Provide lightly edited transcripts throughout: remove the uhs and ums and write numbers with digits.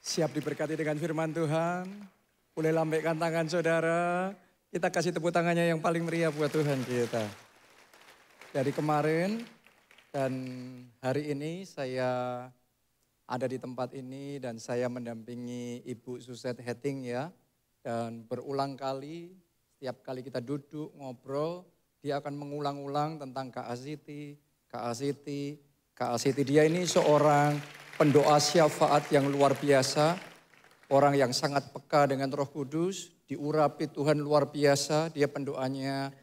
Siap diberkati dengan firman Tuhan? Boleh lambaikan tangan saudara. Kita kasih tepuk tangannya yang paling meriah buat Tuhan kita. Dari kemarin dan hari ini saya ada di tempat ini dan saya mendampingi Ibu Suzette Hetting ya. Dan berulang kali, setiap kali kita duduk ngobrol, dia akan mengulang-ulang tentang Kak Asiti. Dia ini seorang pendoa syafaat yang luar biasa. Orang yang sangat peka dengan Roh Kudus, diurapi Tuhan luar biasa. Dia pendoanya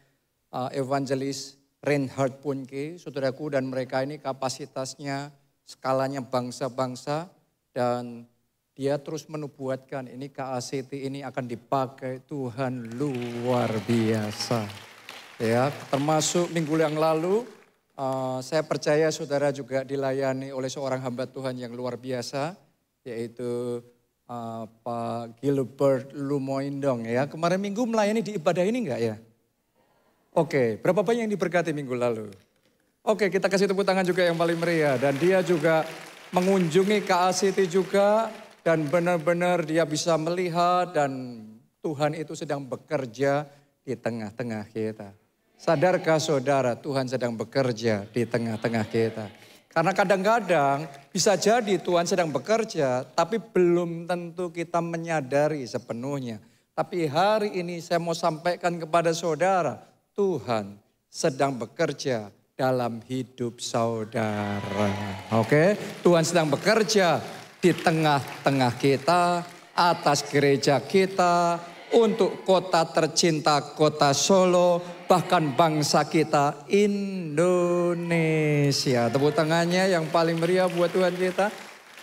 evangelis Reinhard Bonnke, saudaraku, dan mereka ini kapasitasnya, skalanya bangsa-bangsa, dan dia terus menubuatkan ini KACT ini akan dipakai Tuhan luar biasa. Ya, termasuk minggu yang lalu saya percaya saudara juga dilayani oleh seorang hamba Tuhan yang luar biasa, yaitu Pak Gilbert Lumoindong ya. Kemarin minggu melayani di ibadah ini enggak ya? Oke, berapa banyak yang diberkati minggu lalu? Oke, kita kasih tepuk tangan juga yang paling meriah. Dan dia juga mengunjungi KACT juga. Dan benar-benar dia bisa melihat dan Tuhan itu sedang bekerja di tengah-tengah kita. Sadarkah saudara, Tuhan sedang bekerja di tengah-tengah kita. Karena kadang-kadang bisa jadi Tuhan sedang bekerja, tapi belum tentu kita menyadari sepenuhnya. Tapi hari ini saya mau sampaikan kepada saudara, Tuhan sedang bekerja dalam hidup saudara. Oke, Tuhan sedang bekerja di tengah-tengah kita, atas gereja kita, untuk kota tercinta kota Solo, bahkan bangsa kita Indonesia. Tepuk tangannya yang paling meriah buat Tuhan kita.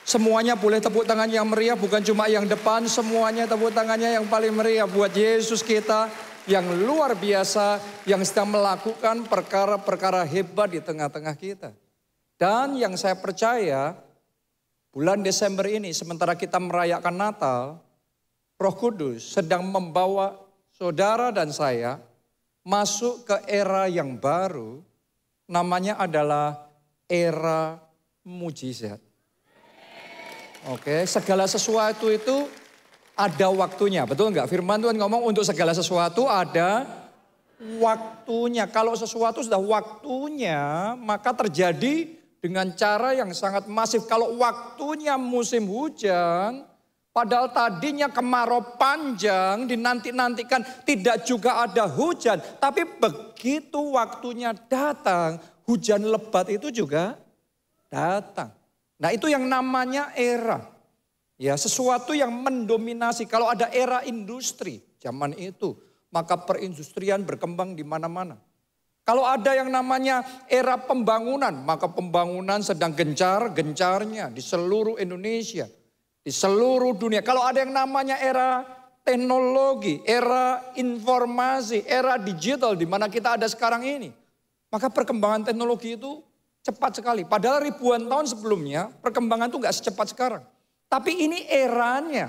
Semuanya boleh tepuk tangan yang meriah, bukan cuma yang depan, semuanya tepuk tangannya yang paling meriah buat Yesus kita yang luar biasa, yang sedang melakukan perkara-perkara hebat di tengah-tengah kita. Dan yang saya percaya, bulan Desember ini sementara kita merayakan Natal, Roh Kudus sedang membawa saudara dan saya masuk ke era yang baru, namanya adalah era mujizat. Oke, segala sesuatu itu ada waktunya, betul enggak? Firman Tuhan ngomong untuk segala sesuatu ada waktunya. Kalau sesuatu sudah waktunya, maka terjadi dengan cara yang sangat masif. Kalau waktunya musim hujan, padahal tadinya kemarau panjang, dinanti-nantikan tidak juga ada hujan. Tapi begitu waktunya datang, hujan lebat itu juga datang. Nah itu yang namanya era. Ya, sesuatu yang mendominasi. Kalau ada era industri zaman itu, maka perindustrian berkembang di mana-mana. Kalau ada yang namanya era pembangunan, maka pembangunan sedang gencar-gencarnya di seluruh Indonesia, di seluruh dunia. Kalau ada yang namanya era teknologi, era informasi, era digital di mana kita ada sekarang ini, maka perkembangan teknologi itu cepat sekali. Padahal ribuan tahun sebelumnya perkembangan itu nggak secepat sekarang. Tapi ini eranya.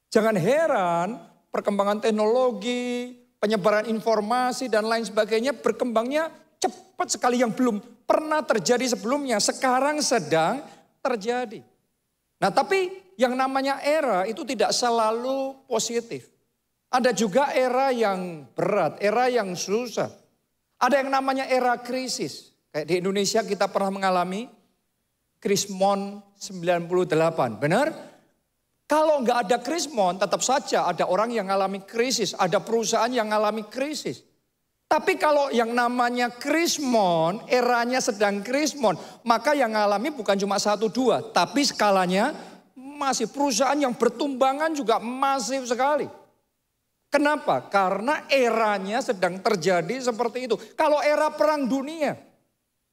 Jangan heran perkembangan teknologi, penyebaran informasi dan lain sebagainya berkembangnya cepat sekali yang belum pernah terjadi sebelumnya. Sekarang sedang terjadi. Nah tapi yang namanya era itu tidak selalu positif. Ada juga era yang berat, era yang susah. Ada yang namanya era krisis. Kayak di Indonesia kita pernah mengalami Krismon 98, benar? Kalau nggak ada Krismon tetap saja ada orang yang mengalami krisis, ada perusahaan yang mengalami krisis. Tapi kalau yang namanya Krismon, eranya sedang Krismon, maka yang mengalami bukan cuma 1, 2, tapi skalanya masih perusahaan yang bertumbangan juga masif sekali. Kenapa? Karena eranya sedang terjadi seperti itu. Kalau era perang dunia,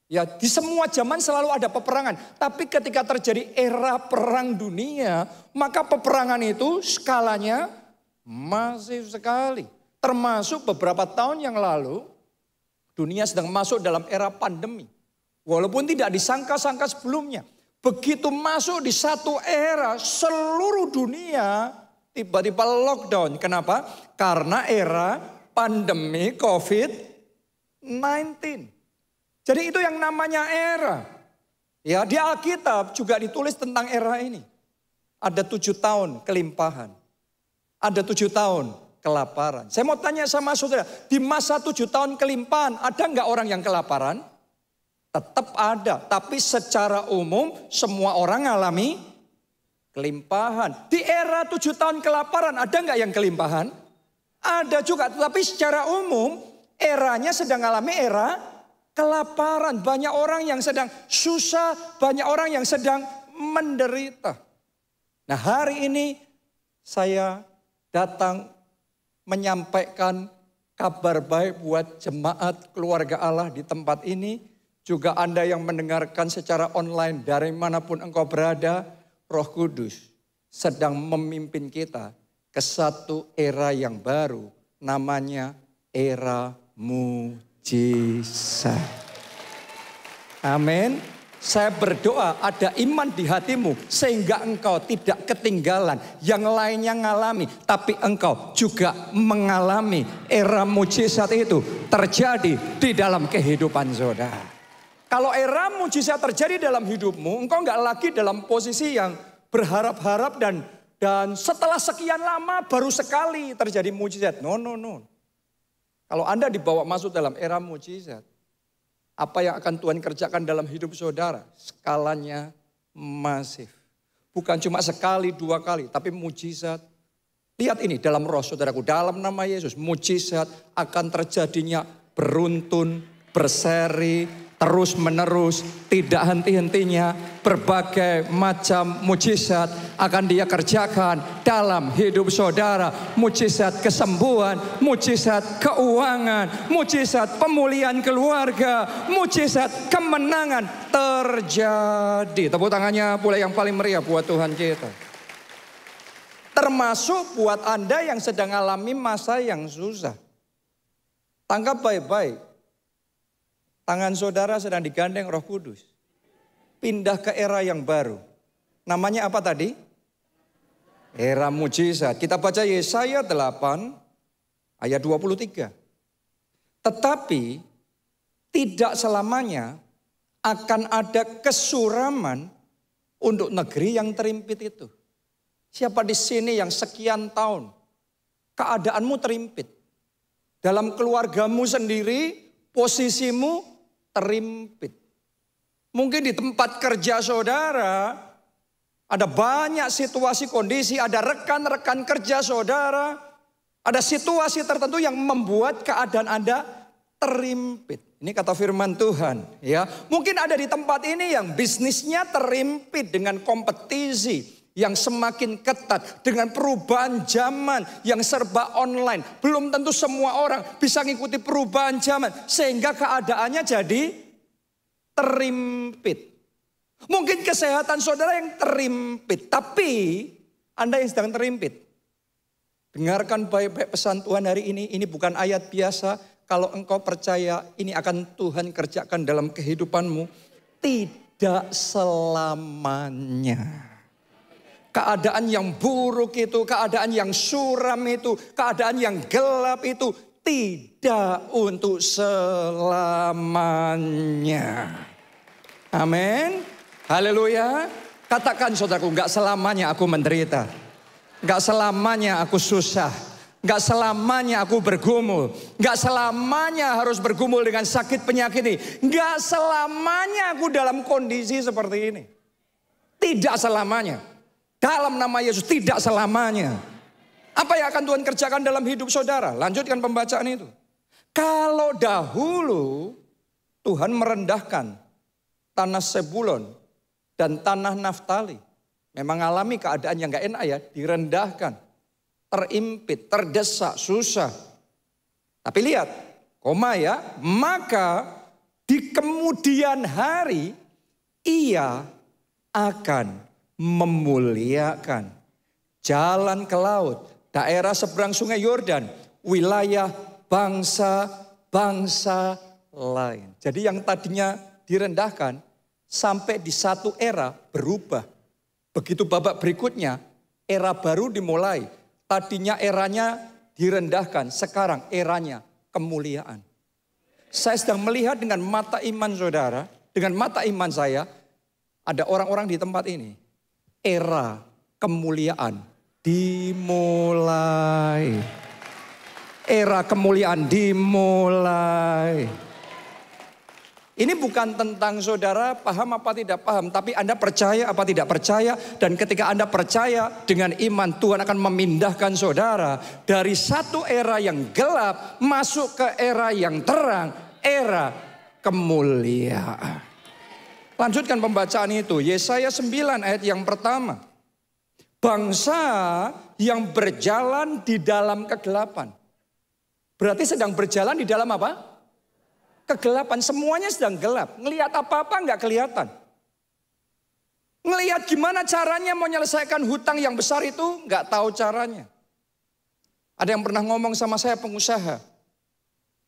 ya di semua zaman selalu ada peperangan. Tapi ketika terjadi era perang dunia, maka peperangan itu skalanya masif sekali. Termasuk beberapa tahun yang lalu, dunia sedang masuk dalam era pandemi. Walaupun tidak disangka-sangka sebelumnya. Begitu masuk di satu era, seluruh dunia tiba-tiba lockdown. Kenapa? Karena era pandemi COVID-19. Jadi itu yang namanya era. Ya, di Alkitab juga ditulis tentang era ini. ada 7 tahun kelimpahan. Ada 7 tahun kelaparan. Saya mau tanya sama saudara, di masa 7 tahun kelimpahan, ada nggak orang yang kelaparan? Tetap ada, tapi secara umum semua orang ngalami kelimpahan. Di era 7 tahun kelaparan, ada nggak yang kelimpahan? Ada juga, tapi secara umum eranya sedang ngalami era kelaparan. Banyak orang yang sedang susah, banyak orang yang sedang menderita. Nah, hari ini saya datang menyampaikan kabar baik buat jemaat keluarga Allah di tempat ini. Juga Anda yang mendengarkan secara online dari manapun engkau berada, Roh Kudus sedang memimpin kita ke satu era yang baru, namanya era mujizat. Amin. Saya berdoa ada iman di hatimu sehingga engkau tidak ketinggalan. Yang lainnya ngalami, tapi engkau juga mengalami era mujizat itu terjadi di dalam kehidupan saudara. Kalau era mujizat terjadi dalam hidupmu, engkau nggak lagi dalam posisi yang berharap-harap dan setelah sekian lama baru sekali terjadi mujizat. No. Kalau Anda dibawa masuk dalam era mujizat, apa yang akan Tuhan kerjakan dalam hidup saudara? Skalanya masif. Bukan cuma sekali, 2 kali, tapi mujizat. Lihat ini dalam roh saudaraku, dalam nama Yesus. Mujizat akan terjadinya beruntun, berseri, terus menerus, tidak henti-hentinya. Berbagai macam mujizat akan dia kerjakan dalam hidup saudara. Mujizat kesembuhan, mujizat keuangan, mujizat pemulihan keluarga, mujizat kemenangan terjadi. Tepuk tangannya pula yang paling meriah buat Tuhan kita. Termasuk buat Anda yang sedang alami masa yang susah. Tangkap baik-baik. Tangan saudara sedang digandeng Roh Kudus. Pindah ke era yang baru. Namanya apa tadi? Era mujizat. Kita baca Yesaya 8 ayat 23. Tetapi tidak selamanya akan ada kesuraman untuk negeri yang terimpit itu. Siapa di sini yang sekian tahun keadaanmu terimpit? Dalam keluargamu sendiri, posisimu terimpit. Mungkin di tempat kerja saudara ada banyak situasi kondisi, ada rekan-rekan kerja saudara, ada situasi tertentu yang membuat keadaan Anda terimpit. Ini kata firman Tuhan, ya. Mungkin ada di tempat ini yang bisnisnya terimpit dengan kompetisi yang semakin ketat, dengan perubahan zaman yang serba online. Belum tentu semua orang bisa mengikuti perubahan zaman sehingga keadaannya jadi terimpit. Mungkin kesehatan saudara yang terimpit, tapi Anda yang sedang terimpit. Dengarkan baik-baik pesan Tuhan hari ini bukan ayat biasa. Kalau engkau percaya ini akan Tuhan kerjakan dalam kehidupanmu, tidak selamanya. Keadaan yang buruk itu, keadaan yang suram itu, keadaan yang gelap itu tidak untuk selamanya. Amin. Haleluya. Katakan saudaraku, enggak selamanya aku menderita. Enggak selamanya aku susah. Enggak selamanya aku bergumul. Enggak selamanya harus bergumul dengan sakit penyakit ini. Enggak selamanya aku dalam kondisi seperti ini. Tidak selamanya. Dalam nama Yesus tidak selamanya. Apa yang akan Tuhan kerjakan dalam hidup saudara? Lanjutkan pembacaan itu. Kalau dahulu Tuhan merendahkan tanah Sebulon dan tanah Naftali. Memang alami keadaan yang gak enak ya, direndahkan. Terimpit, terdesak, susah. Tapi lihat, koma ya, maka di kemudian hari ia akan memuliakan jalan ke laut, daerah seberang sungai Yordan, wilayah bangsa-bangsa lain. Jadi yang tadinya direndahkan sampai di satu era berubah. Begitu babak berikutnya, era baru dimulai. Tadinya eranya direndahkan, sekarang eranya kemuliaan. Saya sedang melihat dengan mata iman saudara, dengan mata iman saya, ada orang-orang di tempat ini. Era kemuliaan dimulai. Era kemuliaan dimulai. Ini bukan tentang saudara paham apa tidak paham, tapi Anda percaya apa tidak percaya. Dan ketika Anda percaya dengan iman, Tuhan akan memindahkan saudara dari satu era yang gelap masuk ke era yang terang, era kemuliaan. Lanjutkan pembacaan itu, Yesaya 9 ayat yang pertama. Bangsa yang berjalan di dalam kegelapan. Berarti sedang berjalan di dalam apa? Kegelapan, semuanya sedang gelap. Ngelihat apa-apa nggak kelihatan. Ngelihat gimana caranya mau menyelesaikan hutang yang besar itu nggak tahu caranya. Ada yang pernah ngomong sama saya, pengusaha.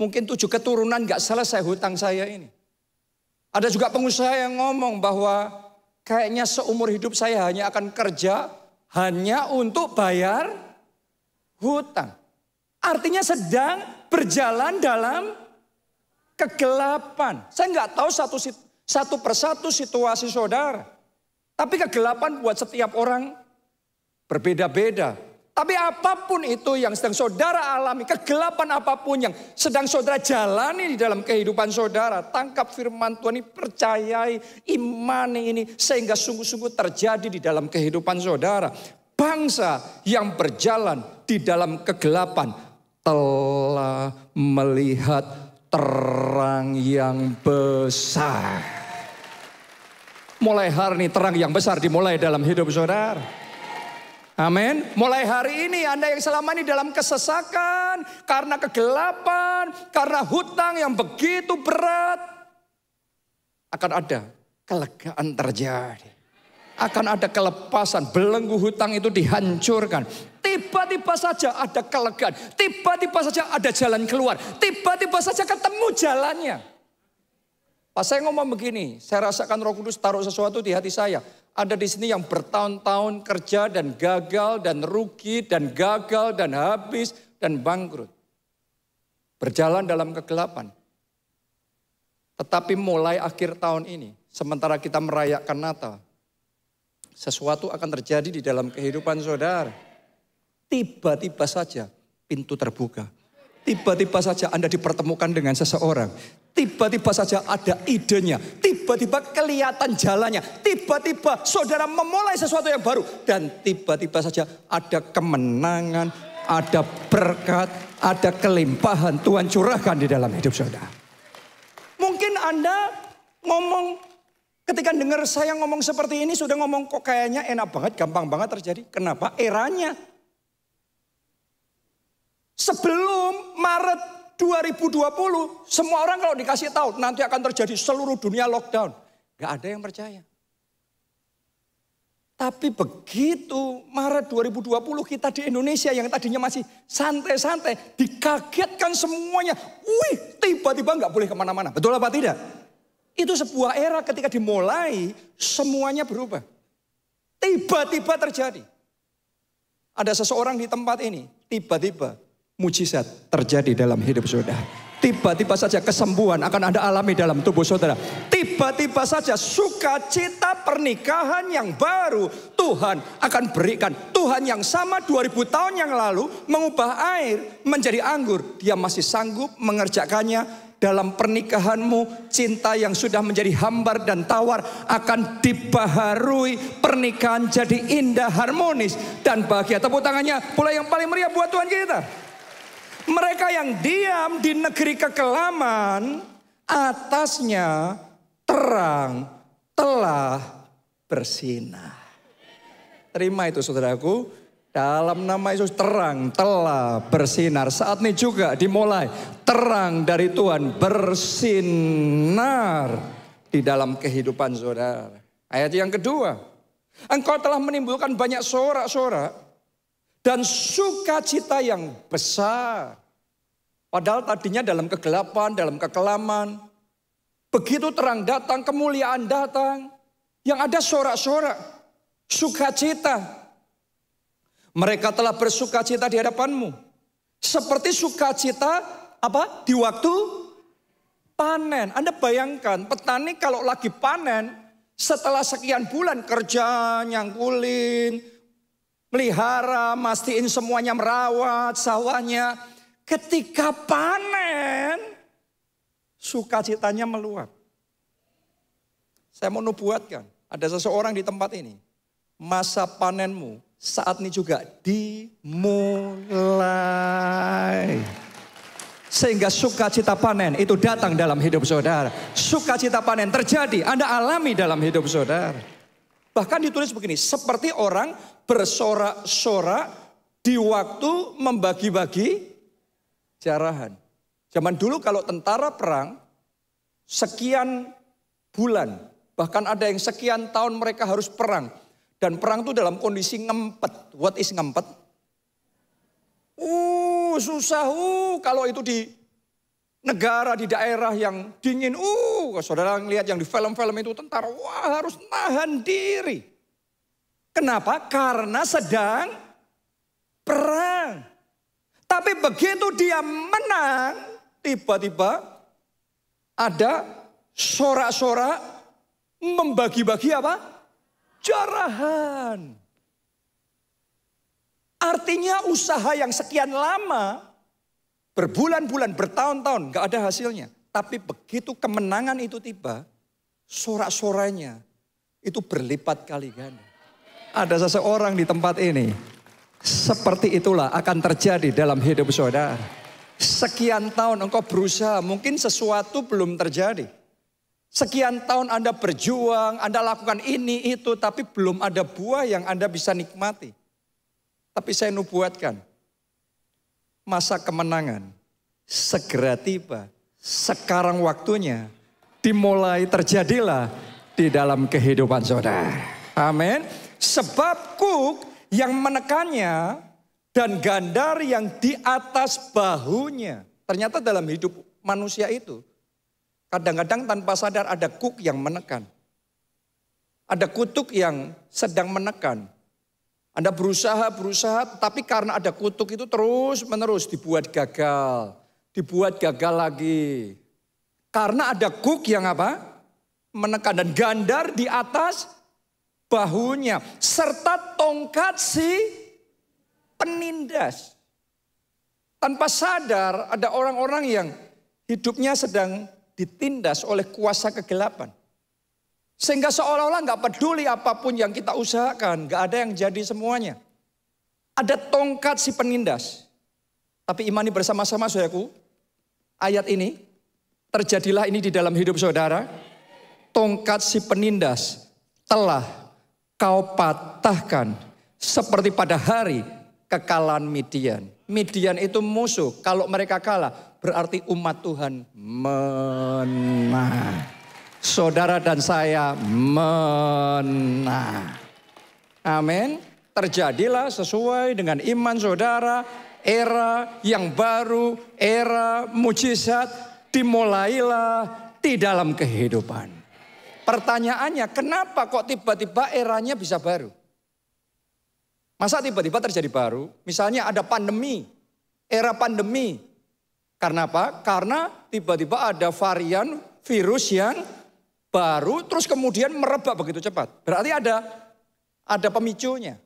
Mungkin 7 keturunan nggak selesai hutang saya ini. Ada juga pengusaha yang ngomong bahwa kayaknya seumur hidup saya hanya akan kerja hanya untuk bayar hutang. Artinya sedang berjalan dalam kegelapan. Saya nggak tahu satu persatu situasi saudara. Tapi kegelapan buat setiap orang berbeda-beda. Tapi apapun itu yang sedang saudara alami, kegelapan apapun yang sedang saudara jalani di dalam kehidupan saudara, tangkap firman Tuhan ini, percayai, imani ini, sehingga sungguh-sungguh terjadi di dalam kehidupan saudara. Bangsa yang berjalan di dalam kegelapan telah melihat terang yang besar. Mulai hari ini terang yang besar dimulai dalam hidup saudara. Amin. Mulai hari ini Anda yang selama ini dalam kesesakan, karena kegelapan, karena hutang yang begitu berat, akan ada kelegaan terjadi. Akan ada kelepasan, belenggu hutang itu dihancurkan. Tiba-tiba saja ada kelegaan, tiba-tiba saja ada jalan keluar, tiba-tiba saja ketemu jalannya. Pas saya ngomong begini, saya rasakan Roh Kudus taruh sesuatu di hati saya. Ada di sini yang bertahun-tahun kerja dan gagal dan rugi dan gagal dan habis dan bangkrut. Berjalan dalam kegelapan. Tetapi mulai akhir tahun ini, sementara kita merayakan Natal, sesuatu akan terjadi di dalam kehidupan saudara. Tiba-tiba saja pintu terbuka. Tiba-tiba saja Anda dipertemukan dengan seseorang. Tiba-tiba saja ada idenya. Tiba-tiba kelihatan jalannya. Tiba-tiba saudara memulai sesuatu yang baru. Dan tiba-tiba saja ada kemenangan, ada berkat, ada kelimpahan Tuhan curahkan di dalam hidup saudara. Mungkin Anda ngomong, ketika dengar saya ngomong seperti ini, sudah ngomong kok kayaknya enak banget, gampang banget terjadi. Kenapa? Eranya. Sebelum Maret 2020, semua orang kalau dikasih tahu nanti akan terjadi seluruh dunia lockdown. Gak ada yang percaya. Tapi begitu Maret 2020 kita di Indonesia yang tadinya masih santai-santai, dikagetkan semuanya. Wih, tiba-tiba gak boleh kemana-mana. Betul apa tidak? Itu sebuah era ketika dimulai semuanya berubah. Tiba-tiba terjadi. Ada seseorang di tempat ini, tiba-tiba mujizat terjadi dalam hidup saudara. Tiba-tiba saja kesembuhan akan Anda alami dalam tubuh saudara. Tiba-tiba saja sukacita pernikahan yang baru Tuhan akan berikan. Tuhan yang sama 2000 tahun yang lalu mengubah air menjadi anggur. Dia masih sanggup mengerjakannya dalam pernikahanmu. Cinta yang sudah menjadi hambar dan tawar akan dibaharui. Pernikahan jadi indah, harmonis dan bahagia. Tepuk tangannya pula yang paling meriah buat Tuhan kita. Mereka yang diam di negeri kekelaman, atasnya terang telah bersinar. Terima itu saudaraku, dalam nama Yesus terang telah bersinar. Saat ini juga dimulai terang dari Tuhan bersinar di dalam kehidupan saudara. Ayat yang kedua, engkau telah menimbulkan banyak sorak-sorak dan sukacita yang besar. Padahal tadinya dalam kegelapan, dalam kekelaman. Begitu terang datang, kemuliaan datang. Yang ada sorak-sorak, sukacita. Mereka telah bersukacita di hadapanmu. Seperti sukacita apa? Di waktu panen. Anda bayangkan petani kalau lagi panen, setelah sekian bulan kerja, nyangkulin, melihara, mastiin semuanya, merawat sawahnya. Ketika panen, sukacitanya meluap. Saya mau nubuatkan, ada seseorang di tempat ini. Masa panenmu saat ini juga dimulai. Sehingga sukacita panen itu datang dalam hidup saudara. Sukacita panen terjadi, Anda alami dalam hidup saudara. Bahkan ditulis begini, seperti orang bersorak-sorak di waktu membagi-bagi jarahan. Zaman dulu kalau tentara perang, sekian bulan, bahkan ada yang sekian tahun mereka harus perang. Dan perang itu dalam kondisi ngempet. What is ngempet? Susah. Kalau itu di negara, di daerah yang dingin. Saudara ngelihat yang di film-film itu tentara. Wah, harus nahan diri. Kenapa? Karena sedang perang. Tapi begitu dia menang, tiba-tiba ada sorak-sorak membagi-bagi apa? Jarahan. Artinya usaha yang sekian lama, berbulan-bulan, bertahun-tahun, gak ada hasilnya. Tapi begitu kemenangan itu tiba, sorak-soranya itu berlipat kali ganda. Ada seseorang di tempat ini, seperti itulah akan terjadi dalam hidup saudara. Sekian tahun engkau berusaha, mungkin sesuatu belum terjadi. Sekian tahun Anda berjuang, Anda lakukan ini, itu, tapi belum ada buah yang Anda bisa nikmati. Tapi saya nubuatkan, masa kemenangan segera tiba. Sekarang waktunya dimulai terjadilah di dalam kehidupan saudara. Amin. Sebab kuk yang menekannya dan gandar yang di atas bahunya. Ternyata dalam hidup manusia itu, kadang-kadang tanpa sadar ada kuk yang menekan. Ada kutuk yang sedang menekan. Anda berusaha, tapi karena ada kutuk itu terus menerus dibuat gagal. Dibuat gagal lagi. Karena ada kuk yang apa? Menekan dan gandar di atas bahunya. Serta tongkat si penindas. Tanpa sadar ada orang-orang yang hidupnya sedang ditindas oleh kuasa kegelapan. Sehingga seolah-olah gak peduli apapun yang kita usahakan, gak ada yang jadi semuanya. Ada tongkat si penindas. Tapi imani bersama-sama saudaraku, ayat ini, terjadilah ini di dalam hidup saudara. Tongkat si penindas telah kau patahkan seperti pada hari kekalahan Midian. Midian itu musuh, kalau mereka kalah berarti umat Tuhan menang. Saudara dan saya menang. Amin. Terjadilah sesuai dengan iman saudara. Era yang baru, era mujizat dimulailah di dalam kehidupan. Pertanyaannya, kenapa kok tiba-tiba eranya bisa baru? Masa tiba-tiba terjadi baru? Misalnya ada pandemi, era pandemi. Karena apa? Karena tiba-tiba ada varian virus yang baru, terus kemudian merebak begitu cepat. Berarti ada pemicunya.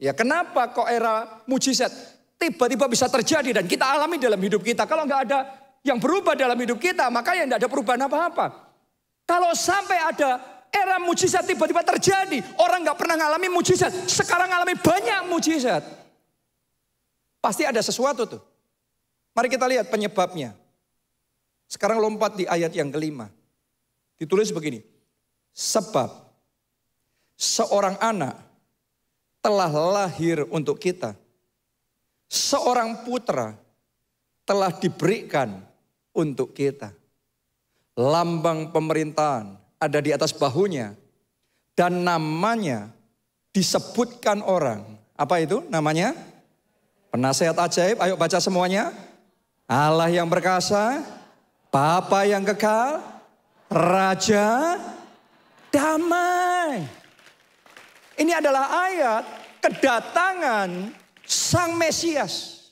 Ya kenapa kok era mujizat tiba-tiba bisa terjadi dan kita alami dalam hidup kita. Kalau nggak ada yang berubah dalam hidup kita, maka ya nggak ada perubahan apa-apa. Kalau sampai ada era mujizat tiba-tiba terjadi, orang nggak pernah ngalami mujizat, sekarang ngalami banyak mujizat. Pasti ada sesuatu tuh. Mari kita lihat penyebabnya. Sekarang lompat di ayat yang kelima. Ditulis begini, sebab seorang anak telah lahir untuk kita. Seorang putra telah diberikan untuk kita. Lambang pemerintahan ada di atas bahunya. Dan namanya disebutkan orang. Apa itu namanya? Penasehat ajaib, ayo baca semuanya. Allah yang perkasa, Bapa yang kekal, Raja damai. Ini adalah ayat kedatangan Sang Mesias.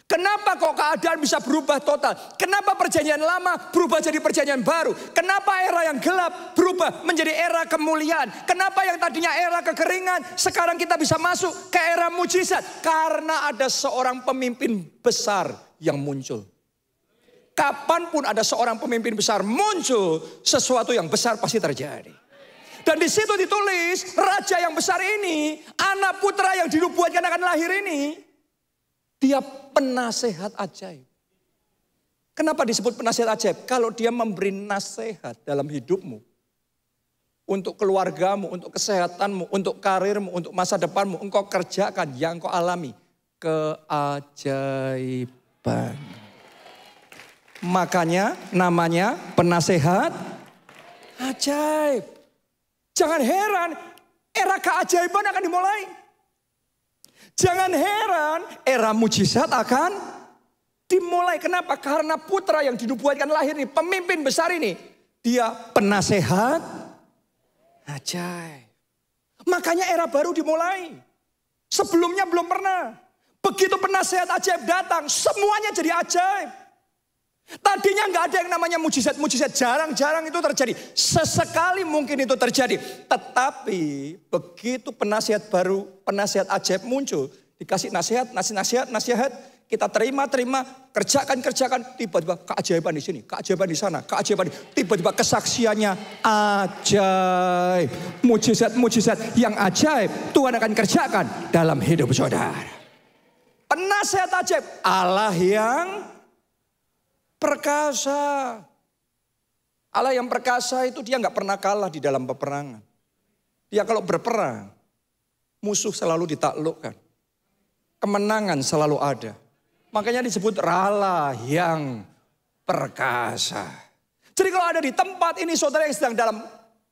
Kenapa kok keadaan bisa berubah total? Kenapa perjanjian lama berubah jadi perjanjian baru? Kenapa era yang gelap berubah menjadi era kemuliaan? Kenapa yang tadinya era kekeringan sekarang kita bisa masuk ke era mujizat? Karena ada seorang pemimpin besar yang muncul. Kapanpun ada seorang pemimpin besar muncul, sesuatu yang besar pasti terjadi. Dan di situ ditulis, raja yang besar ini, anak putra yang dinubuatkan akan lahir ini, dia penasehat ajaib. Kenapa disebut penasehat ajaib? Kalau dia memberi nasihat dalam hidupmu, untuk keluargamu, untuk kesehatanmu, untuk karirmu, untuk masa depanmu, engkau kerjakan yang engkau alami. Keajaiban. Makanya namanya penasehat ajaib. Jangan heran, era keajaiban akan dimulai. Jangan heran, era mujizat akan dimulai. Kenapa? Karena putra yang dinubuatkan lahir ini, pemimpin besar ini, dia penasehat ajaib. Makanya era baru dimulai. Sebelumnya belum pernah. Begitu penasehat ajaib datang, semuanya jadi ajaib. Tadinya nggak ada yang namanya mujizat-mujizat, jarang-jarang itu terjadi. Sesekali mungkin itu terjadi. Tetapi begitu penasihat baru, penasihat ajaib muncul, dikasih nasihat, kita terima, kerjakan, tiba-tiba keajaiban di sini, keajaiban di sana, keajaiban tiba-tiba kesaksiannya ajaib. Mujizat yang ajaib Tuhan akan kerjakan dalam hidup saudara. Penasihat ajaib, Allah yang perkasa. Allah yang perkasa itu dia nggak pernah kalah di dalam peperangan. Dia kalau berperang, musuh selalu ditaklukkan. Kemenangan selalu ada. Makanya disebut Allah yang perkasa. Jadi kalau ada di tempat ini saudara yang sedang dalam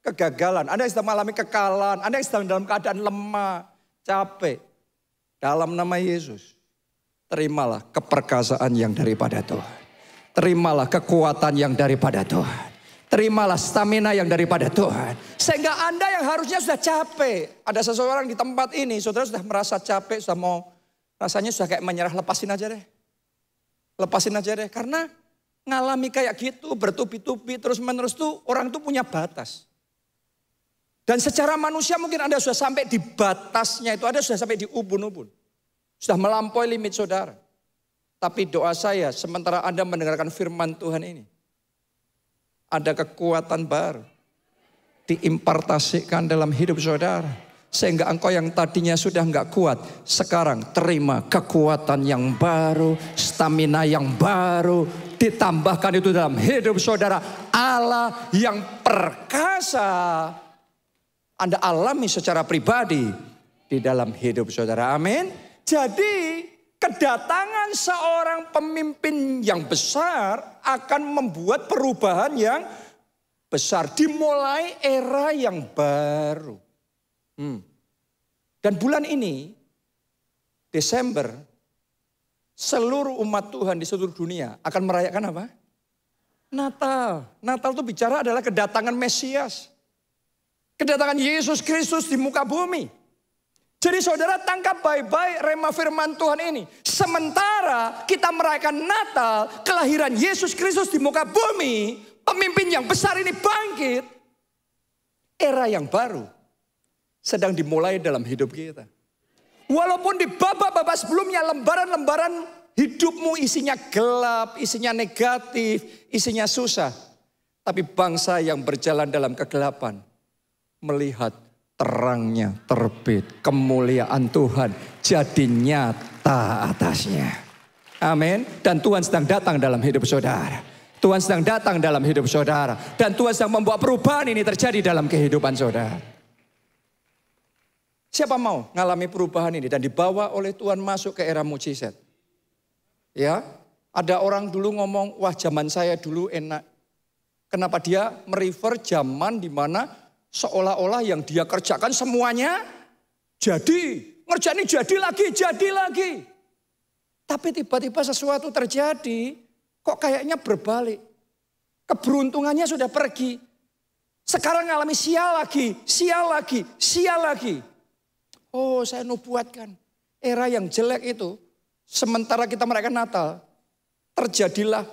kegagalan, Anda yang sedang mengalami kekalahan, Anda yang sedang dalam keadaan lemah, capek. Dalam nama Yesus, terimalah keperkasaan yang daripada Tuhan. Terimalah kekuatan yang daripada Tuhan. Terimalah stamina yang daripada Tuhan. Sehingga Anda yang harusnya sudah capek. Ada seseorang di tempat ini, saudara sudah merasa capek, sudah mau, rasanya sudah kayak menyerah, lepasin aja deh. Lepasin aja deh. Karena ngalami kayak gitu, bertubi-tubi, terus-menerus tuh, orang tuh punya batas. Dan secara manusia mungkin Anda sudah sampai di batasnya itu, Anda sudah sampai di ubun-ubun. Sudah melampaui limit saudara. Tapi doa saya sementara Anda mendengarkan firman Tuhan ini. Ada kekuatan baru. Diimpartasikan dalam hidup saudara. Sehingga engkau yang tadinya sudah enggak kuat. Sekarang terima kekuatan yang baru. Stamina yang baru. Ditambahkan itu dalam hidup saudara. Allah yang perkasa. Anda alami secara pribadi. Di dalam hidup saudara. Amin. Jadi kedatangan seorang pemimpin yang besar akan membuat perubahan yang besar. Dimulai era yang baru. Dan bulan ini, Desember, seluruh umat Tuhan di seluruh dunia akan merayakan apa? Natal. Natal itu bicara adalah kedatangan Mesias. Kedatangan Yesus Kristus di muka bumi. Jadi saudara tangkap baik-baik rema firman Tuhan ini. Sementara kita merayakan Natal, kelahiran Yesus Kristus di muka bumi, pemimpin yang besar ini bangkit. Era yang baru sedang dimulai dalam hidup kita. Walaupun di babak-babak sebelumnya lembaran-lembaran hidupmu isinya gelap, isinya negatif, isinya susah. Tapi bangsa yang berjalan dalam kegelapan melihat terangnya terbit, kemuliaan Tuhan jadi nyata atasnya. Amin. Dan Tuhan sedang datang dalam hidup saudara. Tuhan sedang datang dalam hidup saudara. Dan Tuhan sedang membuat perubahan ini terjadi dalam kehidupan saudara. Siapa mau ngalami perubahan ini dan dibawa oleh Tuhan masuk ke era mujizat? Ya, ada orang dulu ngomong, wah zaman saya dulu enak. Kenapa dia merefer zaman di mana seolah-olah yang dia kerjakan semuanya jadi. Ngerjain jadi lagi. Tapi tiba-tiba sesuatu terjadi, kok kayaknya berbalik. Keberuntungannya sudah pergi. Sekarang ngalami sial lagi. Oh saya nubuatkan. Era yang jelek itu sementara kita merayakan Natal, terjadilah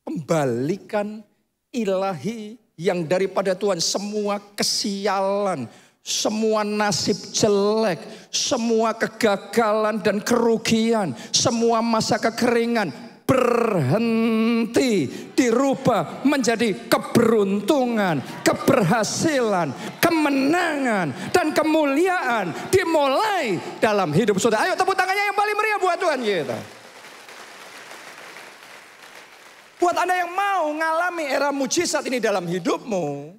pembalikan ilahi yang daripada Tuhan. Semua kesialan, semua nasib jelek, semua kegagalan dan kerugian, semua masa kekeringan berhenti, dirubah menjadi keberuntungan, keberhasilan, kemenangan, dan kemuliaan dimulai dalam hidup saudara. Ayo tepuk tangannya yang paling meriah buat Tuhan kita. Buat Anda yang mau ngalami era mujizat ini dalam hidupmu,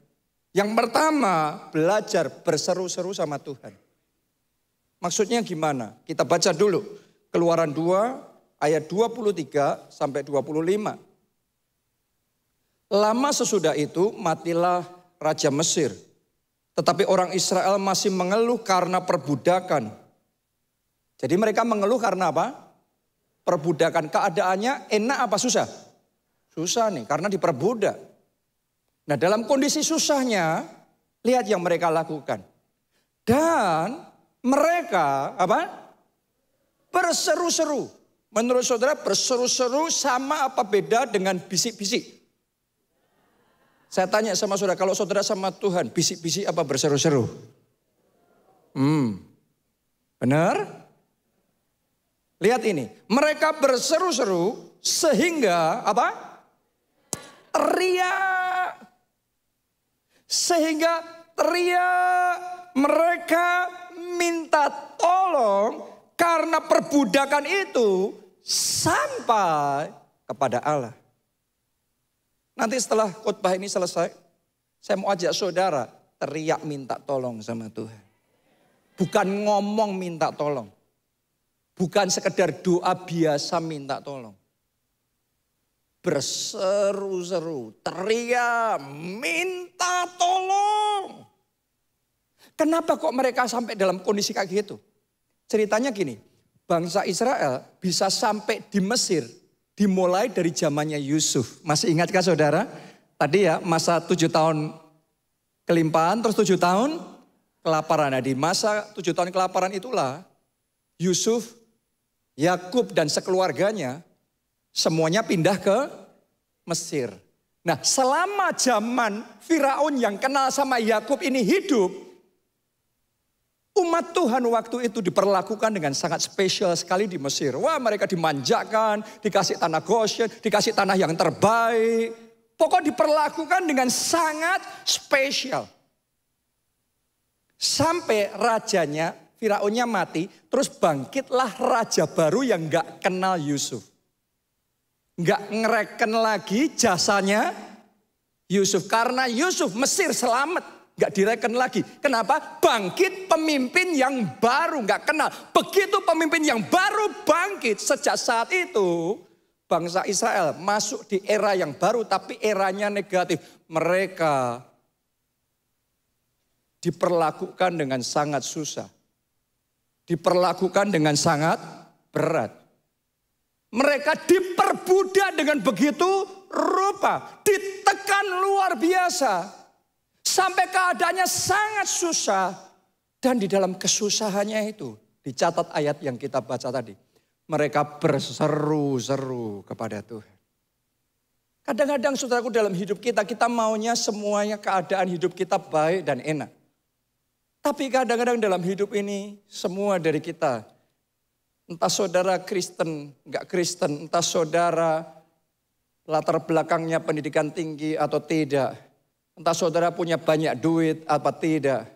yang pertama belajar berseru-seru sama Tuhan. Maksudnya gimana? Kita baca dulu Keluaran 2 ayat 23 sampai 25. Lama sesudah itu matilah Raja Mesir. Tetapi orang Israel masih mengeluh karena perbudakan. Jadi mereka mengeluh karena apa? Perbudakan. Keadaannya enak apa susah? Susah nih karena diperbudak. Nah dalam kondisi susahnya, lihat yang mereka lakukan. Dan mereka apa? Berseru-seru. Menurut saudara berseru-seru sama apa beda dengan bisik-bisik? Saya tanya sama saudara, kalau saudara sama Tuhan, bisik-bisik apa berseru-seru? Benar? Lihat ini, mereka berseru-seru sehingga apa? Teriak. Sehingga teriak, mereka minta tolong karena perbudakan itu sampai kepada Allah. Nanti setelah khotbah ini selesai, saya mau ajak saudara teriak minta tolong sama Tuhan. Bukan ngomong minta tolong. Bukan sekedar doa biasa minta tolong. Berseru-seru, teriak, minta tolong. Kenapa kok mereka sampai dalam kondisi kayak gitu? Ceritanya gini, bangsa Israel bisa sampai di Mesir dimulai dari zamannya Yusuf. Masih ingatkah saudara? Tadi ya masa 7 tahun kelimpahan terus 7 tahun kelaparan. Nah di masa 7 tahun kelaparan itulah Yusuf, Yakub dan sekeluarganya semuanya pindah ke Mesir. Nah selama zaman Firaun yang kenal sama Yakub ini hidup, umat Tuhan waktu itu diperlakukan dengan sangat spesial sekali di Mesir. Wah mereka dimanjakan, dikasih tanah Goshen, dikasih tanah yang terbaik. Pokok diperlakukan dengan sangat spesial. Sampai rajanya, Firaunnya mati, terus bangkitlah raja baru yang gak kenal Yusuf. Gak ngereken lagi jasanya Yusuf. Karena Yusuf Mesir selamat. Gak direken lagi. Kenapa? Bangkit pemimpin yang baru. Gak kenal. Begitu pemimpin yang baru bangkit. Sejak saat itu bangsa Israel masuk di era yang baru. Tapi eranya negatif. Mereka diperlakukan dengan sangat susah. Diperlakukan dengan sangat berat. Mereka diperbudak dengan begitu rupa. Ditekan luar biasa. Sampai keadaannya sangat susah. Dan di dalam kesusahannya itu. Dicatat ayat yang kita baca tadi. Mereka berseru-seru kepada Tuhan. Kadang-kadang saudaraku dalam hidup kita. Kita maunya semuanya keadaan hidup kita baik dan enak. Tapi kadang-kadang dalam hidup ini. Semua dari kita. Entah saudara Kristen, enggak Kristen, entah saudara latar belakangnya pendidikan tinggi atau tidak. Entah saudara punya banyak duit apa tidak.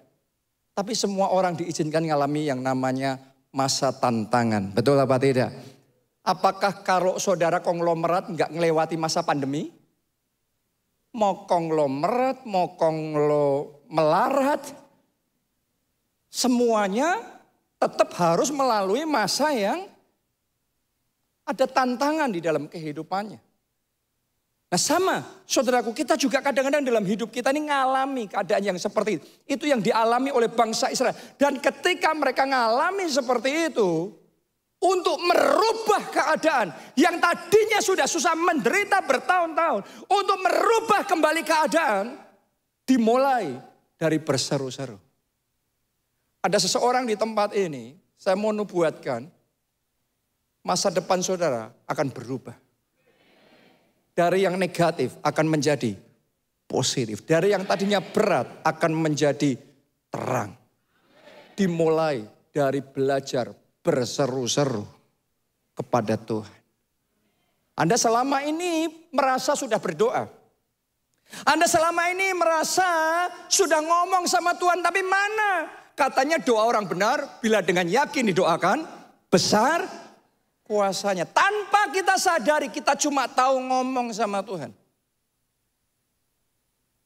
Tapi semua orang diizinkan mengalami yang namanya masa tantangan. Betul apa tidak? Apakah kalau saudara konglomerat enggak ngelewati masa pandemi? Mau konglomerat, mau melarat, semuanya tetap harus melalui masa yang ada tantangan di dalam kehidupannya. Nah sama, saudaraku, kita juga kadang-kadang dalam hidup kita ini ngalami keadaan yang seperti itu. Itu yang dialami oleh bangsa Israel. Dan ketika mereka ngalami seperti itu, untuk merubah keadaan yang tadinya sudah susah menderita bertahun-tahun. Untuk merubah kembali keadaan, dimulai dari berseru-seru. Ada seseorang di tempat ini, saya mau nubuatkan, masa depan saudara akan berubah. Dari yang negatif akan menjadi positif. Dari yang tadinya berat akan menjadi terang. Dimulai dari belajar berseru-seru kepada Tuhan. Anda selama ini merasa sudah berdoa. Anda selama ini merasa sudah ngomong sama Tuhan, tapi mana? Katanya doa orang benar bila dengan yakin didoakan, besar kuasanya. Tanpa kita sadari kita cuma tahu ngomong sama Tuhan.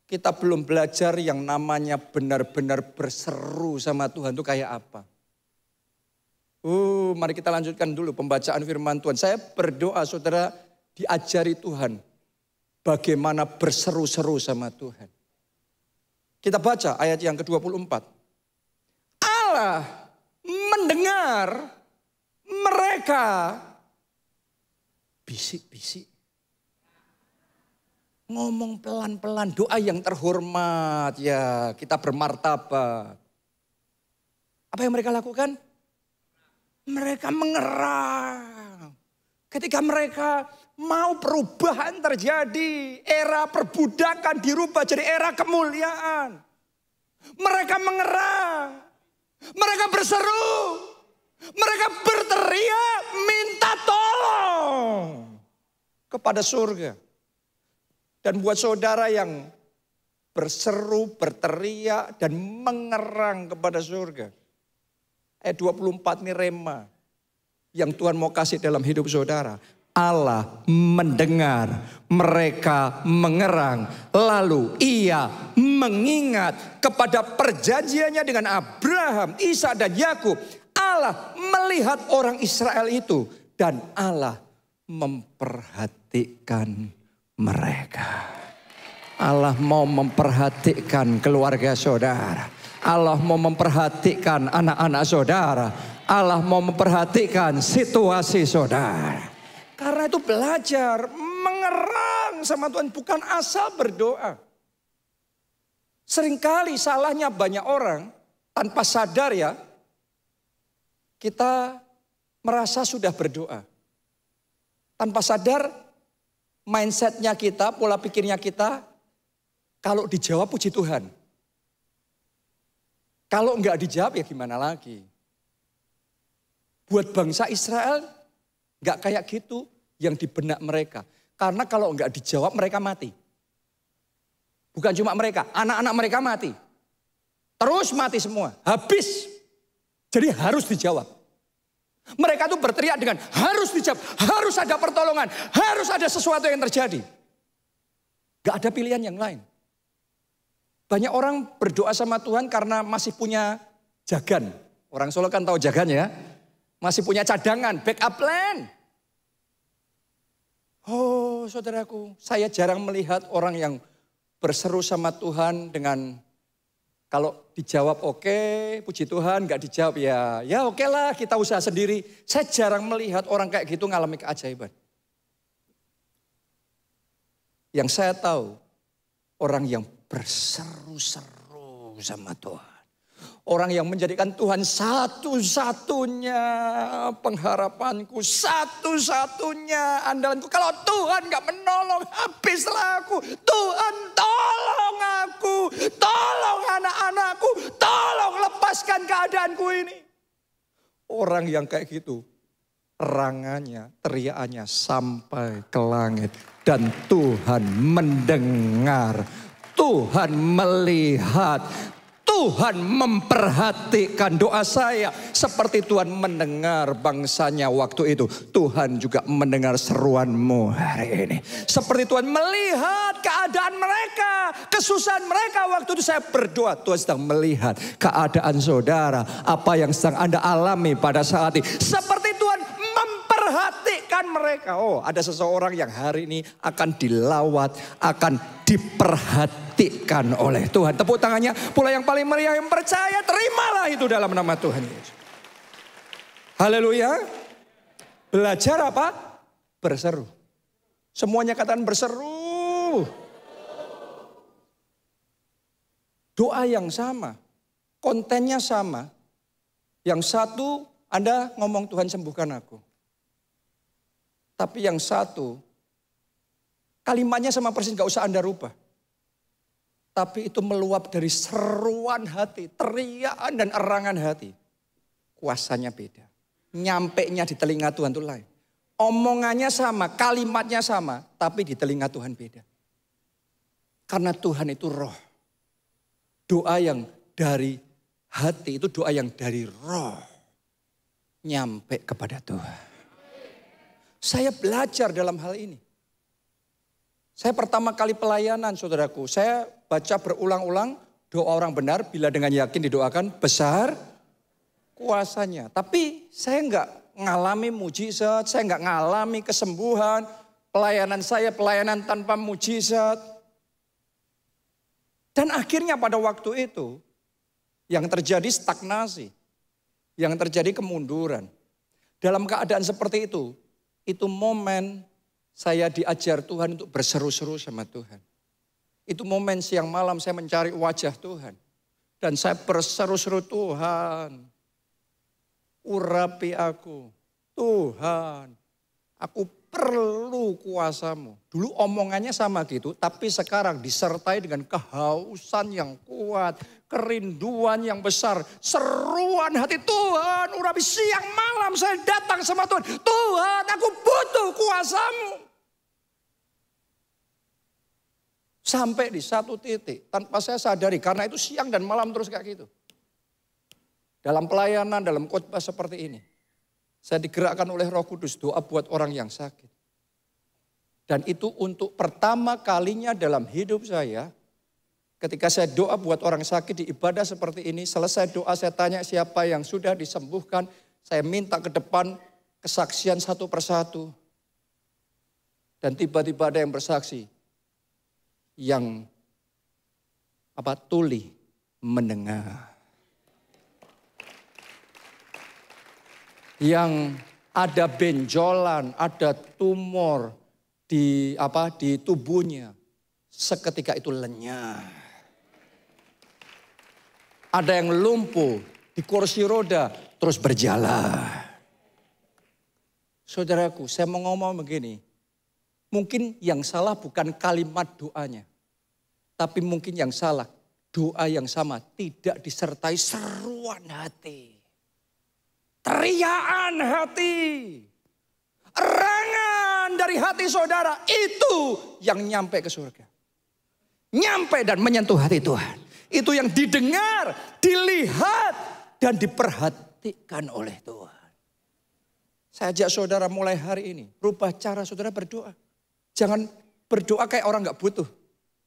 Kita belum belajar yang namanya benar-benar berseru sama Tuhan itu kayak apa. Mari kita lanjutkan dulu pembacaan firman Tuhan. Saya berdoa saudara diajari Tuhan bagaimana berseru-seru sama Tuhan. Kita baca ayat yang ke-24. Allah mendengar mereka bisik-bisik. Ngomong pelan-pelan, doa yang terhormat ya, kita bermartabat. Apa yang mereka lakukan? Mereka mengerang. Ketika mereka mau perubahan terjadi, era perbudakan dirubah jadi era kemuliaan. Mereka mengerang, mereka berseru, mereka berteriak minta tolong kepada surga. Dan buat saudara yang berseru, berteriak dan mengerang kepada surga. Ayat 24 ini rema yang Tuhan mau kasih dalam hidup saudara. Allah mendengar mereka mengerang. Lalu ia mengingat kepada perjanjiannya dengan Abraham, Ishak dan Yakub. Allah melihat orang Israel itu dan Allah memperhatikan mereka. Allah mau memperhatikan keluarga saudara. Allah mau memperhatikan anak-anak saudara. Allah mau memperhatikan situasi saudara. Karena itu belajar mengerang sama Tuhan, bukan asal berdoa. Seringkali salahnya banyak orang tanpa sadar ya, kita merasa sudah berdoa. Tanpa sadar mindsetnya kita, pola pikirnya kita, kalau dijawab puji Tuhan. Kalau enggak dijawab ya gimana lagi. Buat bangsa Israel enggak kayak gitu yang di benak mereka. Karena kalau enggak dijawab mereka mati. Bukan cuma mereka, anak-anak mereka mati. Terus mati semua, habis. Jadi harus dijawab. Mereka tuh berteriak dengan harus dijawab, harus ada pertolongan, harus ada sesuatu yang terjadi. Enggak ada pilihan yang lain. Banyak orang berdoa sama Tuhan karena masih punya jagan. Orang Solo kan tahu jagan ya. Masih punya cadangan, backup plan. Oh saudaraku, saya jarang melihat orang yang berseru sama Tuhan dengan kalau dijawab oke, puji Tuhan, gak dijawab ya oke lah kita usaha sendiri. Saya jarang melihat orang kayak gitu ngalami keajaiban. Yang saya tahu, orang yang berseru-seru sama Tuhan. Orang yang menjadikan Tuhan satu-satunya pengharapanku, satu-satunya andalanku. Kalau Tuhan gak menolong, habislah aku. Tuhan tolong aku, tolong anak-anakku, tolong lepaskan keadaanku ini. Orang yang kayak gitu, erangannya, teriakannya sampai ke langit. Dan Tuhan mendengar. Tuhan melihat, Tuhan memperhatikan doa saya. Seperti Tuhan mendengar bangsanya waktu itu. Tuhan juga mendengar seruanmu hari ini. Seperti Tuhan melihat keadaan mereka, kesusahan mereka waktu itu saya berdoa. Tuhan sedang melihat keadaan saudara, apa yang sedang Anda alami pada saat ini. Seperti Tuhan memperhatikan mereka. Oh, ada seseorang yang hari ini akan dilawat, akan diperhatikan oleh Tuhan. Tepuk tangannya pula yang paling meriah yang percaya, terimalah itu dalam nama Tuhan Yesus. Haleluya. Belajar apa? Berseru. Semuanya katakan berseru. Doa yang sama, kontennya sama. Yang satu Anda ngomong Tuhan sembuhkan aku. Tapi yang satu, kalimatnya sama persis gak usah Anda rubah. Tapi itu meluap dari seruan hati, teriakan dan erangan hati. Kuasanya beda. Nyampenya di telinga Tuhan itu lain. Omongannya sama, kalimatnya sama, tapi di telinga Tuhan beda. Karena Tuhan itu roh. Doa yang dari hati itu doa yang dari roh. Nyampe kepada Tuhan. Saya belajar dalam hal ini. Saya pertama kali pelayanan saudaraku. Saya baca berulang-ulang doa orang benar bila dengan yakin didoakan besar kuasanya. Tapi saya enggak ngalami mujizat, saya enggak ngalami kesembuhan. Pelayanan saya pelayanan tanpa mujizat. Dan akhirnya pada waktu itu yang terjadi stagnasi. Yang terjadi kemunduran. Dalam keadaan seperti itu momen saya diajar Tuhan untuk berseru-seru sama Tuhan. Itu momen siang malam saya mencari wajah Tuhan. Dan saya berseru-seru, Tuhan, urapi aku. Tuhan, aku perlu kuasa-Mu. Dulu omongannya sama gitu, tapi sekarang disertai dengan kehausan yang kuat, kerinduan yang besar, seruan hati, Tuhan, urapi. Siang malam saya datang sama Tuhan, Tuhan, aku butuh kuasa-Mu. Sampai di satu titik tanpa saya sadari, karena itu siang dan malam terus kayak gitu. Dalam pelayanan, dalam khotbah seperti ini. Saya digerakkan oleh Roh Kudus doa buat orang yang sakit. Dan itu untuk pertama kalinya dalam hidup saya. Ketika saya doa buat orang sakit di ibadah seperti ini. Selesai doa saya tanya siapa yang sudah disembuhkan. Saya minta ke depan kesaksian satu persatu. Dan tiba-tiba ada yang bersaksi. Yang tuli mendengar. Yang ada benjolan, ada tumor di tubuhnya, seketika itu lenyap. Ada yang lumpuh di kursi roda terus berjalan. Saudaraku, saya mau ngomong begini. Mungkin yang salah bukan kalimat doanya, tapi mungkin yang salah doa yang sama tidak disertai seruan hati. Teriakan hati, erangan dari hati saudara, itu yang nyampe ke surga. Nyampe dan menyentuh hati Tuhan. Itu yang didengar, dilihat, dan diperhatikan oleh Tuhan. Saya ajak saudara mulai hari ini, rubah cara saudara berdoa. Jangan berdoa kayak orang gak butuh.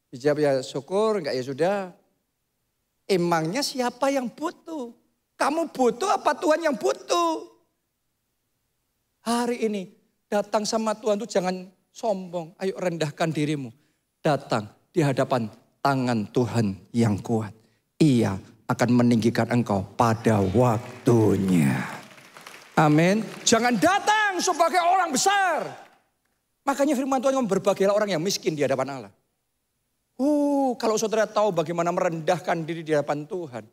Dijawab ya syukur, enggak ya sudah. Emangnya siapa yang butuh? Kamu butuh apa Tuhan yang butuh? Hari ini datang sama Tuhan itu jangan sombong. Ayo rendahkan dirimu. Datang di hadapan tangan Tuhan yang kuat. Ia akan meninggikan engkau pada waktunya. Amin. Jangan datang sebagai orang besar. Makanya firman Tuhan ngomong berbahagialah orang yang miskin di hadapan Allah. Kalau saudara tahu bagaimana merendahkan diri di hadapan Tuhan.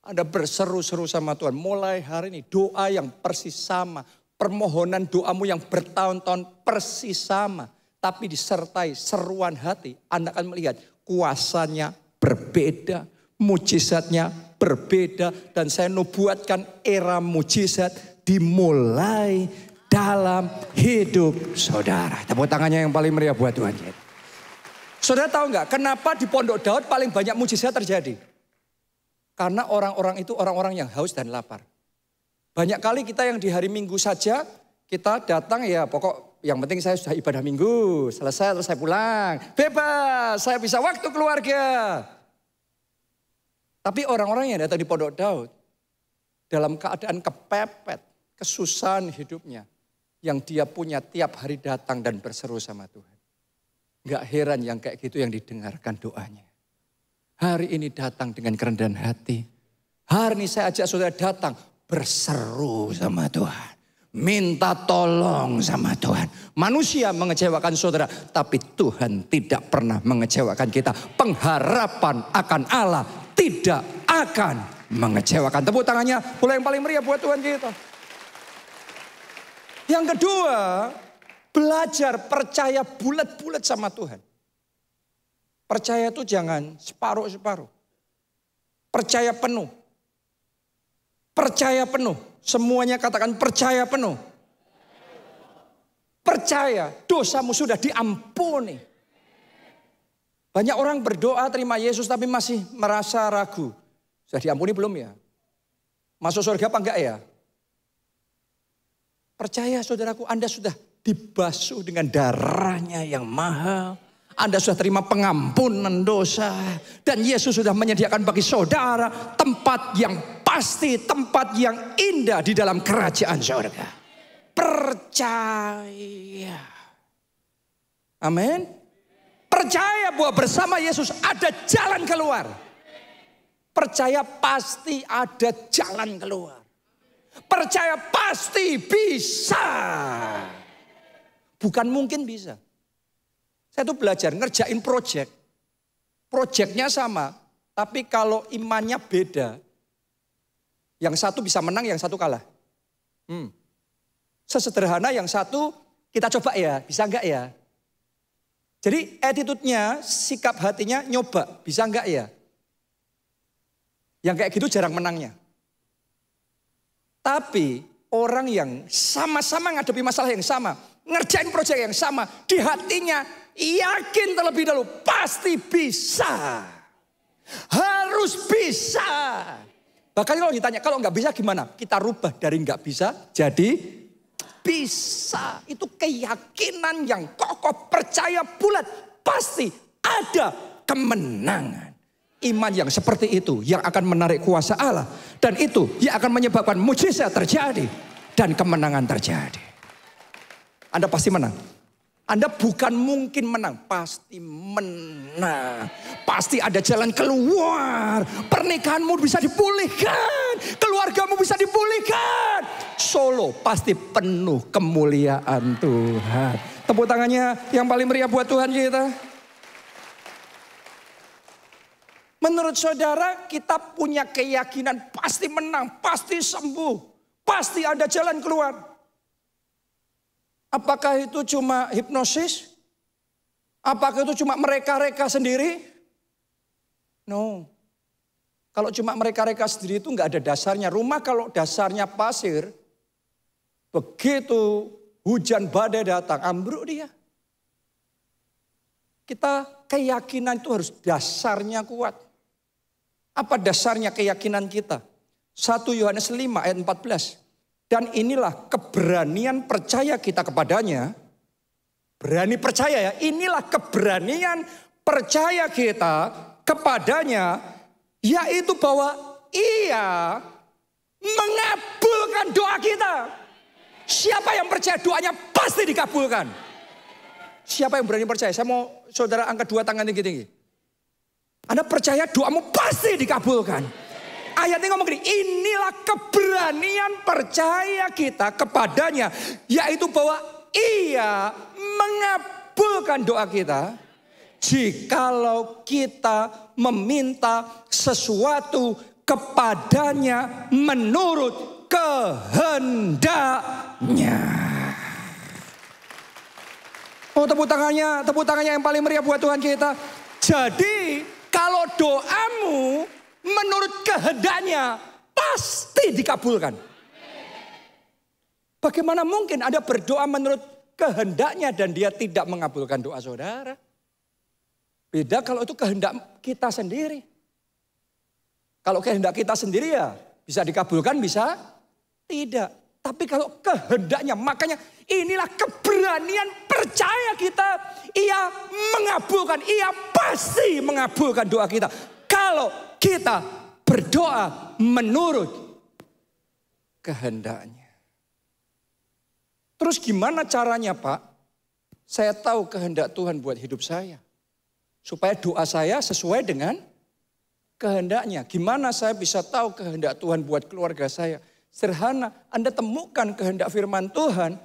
Anda berseru-seru sama Tuhan. Mulai hari ini doa yang persis sama. Permohonan doamu yang bertahun-tahun persis sama. Tapi disertai seruan hati. Anda akan melihat kuasanya berbeda. Mujizatnya berbeda. Dan saya nubuatkan era mujizat dimulai dalam hidup saudara. Tepuk tangannya yang paling meriah buat Tuhan. Saudara tahu nggak kenapa di Pondok Daud paling banyak mujizat terjadi? Karena orang-orang itu orang-orang yang haus dan lapar. Banyak kali kita yang di hari Minggu saja, kita datang ya pokok yang penting saya sudah ibadah Minggu. Selesai terus saya pulang. Bebas, saya bisa waktu keluarga. Tapi orang-orang yang datang di Pondok Daud, dalam keadaan kepepet, kesusahan hidupnya. Yang dia punya tiap hari datang dan berseru sama Tuhan. Gak heran yang kayak gitu yang didengarkan doanya. Hari ini datang dengan kerendahan hati. Hari ini saya ajak saudara datang berseru sama Tuhan. Minta tolong sama Tuhan. Manusia mengecewakan saudara, tapi Tuhan tidak pernah mengecewakan kita. Pengharapan akan Allah tidak akan mengecewakan. Tepuk tangannya, bola yang paling meriah buat Tuhan kita. Yang kedua, Belajar percaya bulat-bulat sama Tuhan. Percaya itu jangan separuh-separuh. Percaya penuh. Percaya penuh. Semuanya katakan percaya penuh. Percaya dosamu sudah diampuni. Banyak orang berdoa terima Yesus tapi masih merasa ragu. Sudah diampuni belum ya? Masuk surga apa enggak ya? Percaya saudaraku, Anda sudah dibasuh dengan darahnya yang mahal. Anda sudah terima pengampunan dosa. Dan Yesus sudah menyediakan bagi saudara tempat yang pasti, tempat yang indah di dalam kerajaan surga. Percaya. Amin. Percaya bahwa bersama Yesus ada jalan keluar. Percaya pasti ada jalan keluar. Percaya pasti bisa. Bukan mungkin bisa. Saya tuh belajar ngerjain project. Projectnya sama. Tapi kalau imannya beda. Yang satu bisa menang, yang satu kalah. Sesederhana yang satu kita coba ya, bisa enggak ya? Jadi attitude-nya, sikap hatinya nyoba, bisa enggak ya? Yang kayak gitu jarang menangnya. Tapi orang yang sama-sama ngadepi masalah yang sama, ngerjain proyek yang sama, di hatinya yakin terlebih dahulu pasti bisa. Harus bisa. Bahkan kalau ditanya, kalau nggak bisa gimana? Kita rubah dari nggak bisa jadi bisa. Itu keyakinan yang kokoh, percaya bulat. Pasti ada kemenangan. Iman yang seperti itu yang akan menarik kuasa Allah. Dan itu yang akan menyebabkan mujizat terjadi. Dan kemenangan terjadi. Anda pasti menang. Anda bukan mungkin menang. Pasti menang. Pasti ada jalan keluar. Pernikahanmu bisa dipulihkan. Keluargamu bisa dipulihkan. Solo pasti penuh kemuliaan Tuhan. Tepuk tangannya yang paling meriah buat Tuhan kita. Menurut saudara, kita punya keyakinan pasti menang, pasti sembuh, pasti ada jalan keluar. Apakah itu cuma hipnosis? Apakah itu cuma mereka-reka sendiri? No. Kalau cuma mereka-reka sendiri itu nggak ada dasarnya. Rumah kalau dasarnya pasir, begitu hujan badai datang, ambruk dia. Kita keyakinan itu harus dasarnya kuat. Apa dasarnya keyakinan kita? 1 Yohanes 5 ayat 14. Dan inilah keberanian percaya kita kepadanya. Berani percaya ya. Inilah keberanian percaya kita kepadanya. Yaitu bahwa ia mengabulkan doa kita. Siapa yang percaya doanya pasti dikabulkan. Siapa yang berani percaya? Saya mau saudara angkat 2 tangan tinggi-tinggi. Anda percaya doamu pasti dikabulkan. Ayatnya ngomong gini, inilah keberanian percaya kita kepadanya. Yaitu bahwa ia mengabulkan doa kita. Jikalau kita meminta sesuatu kepadanya menurut kehendaknya. Oh tepuk tangannya yang paling meriah buat Tuhan kita. Jadi kalau doamu menurut kehendaknya pasti dikabulkan. Bagaimana mungkin Anda berdoa menurut kehendaknya dan dia tidak mengabulkan doa saudara? Beda kalau itu kehendak kita sendiri. Kalau kehendak kita sendiri ya bisa dikabulkan bisa tidak. Tapi kalau kehendaknya, makanya inilah keberanian percaya kita. Ia mengabulkan, ia pasti mengabulkan doa kita. Kalau kita berdoa menurut kehendaknya. Terus gimana caranya Pak? Saya tahu kehendak Tuhan buat hidup saya. Supaya doa saya sesuai dengan kehendaknya. Gimana saya bisa tahu kehendak Tuhan buat keluarga saya? Sederhana, Anda temukan kehendak firman Tuhan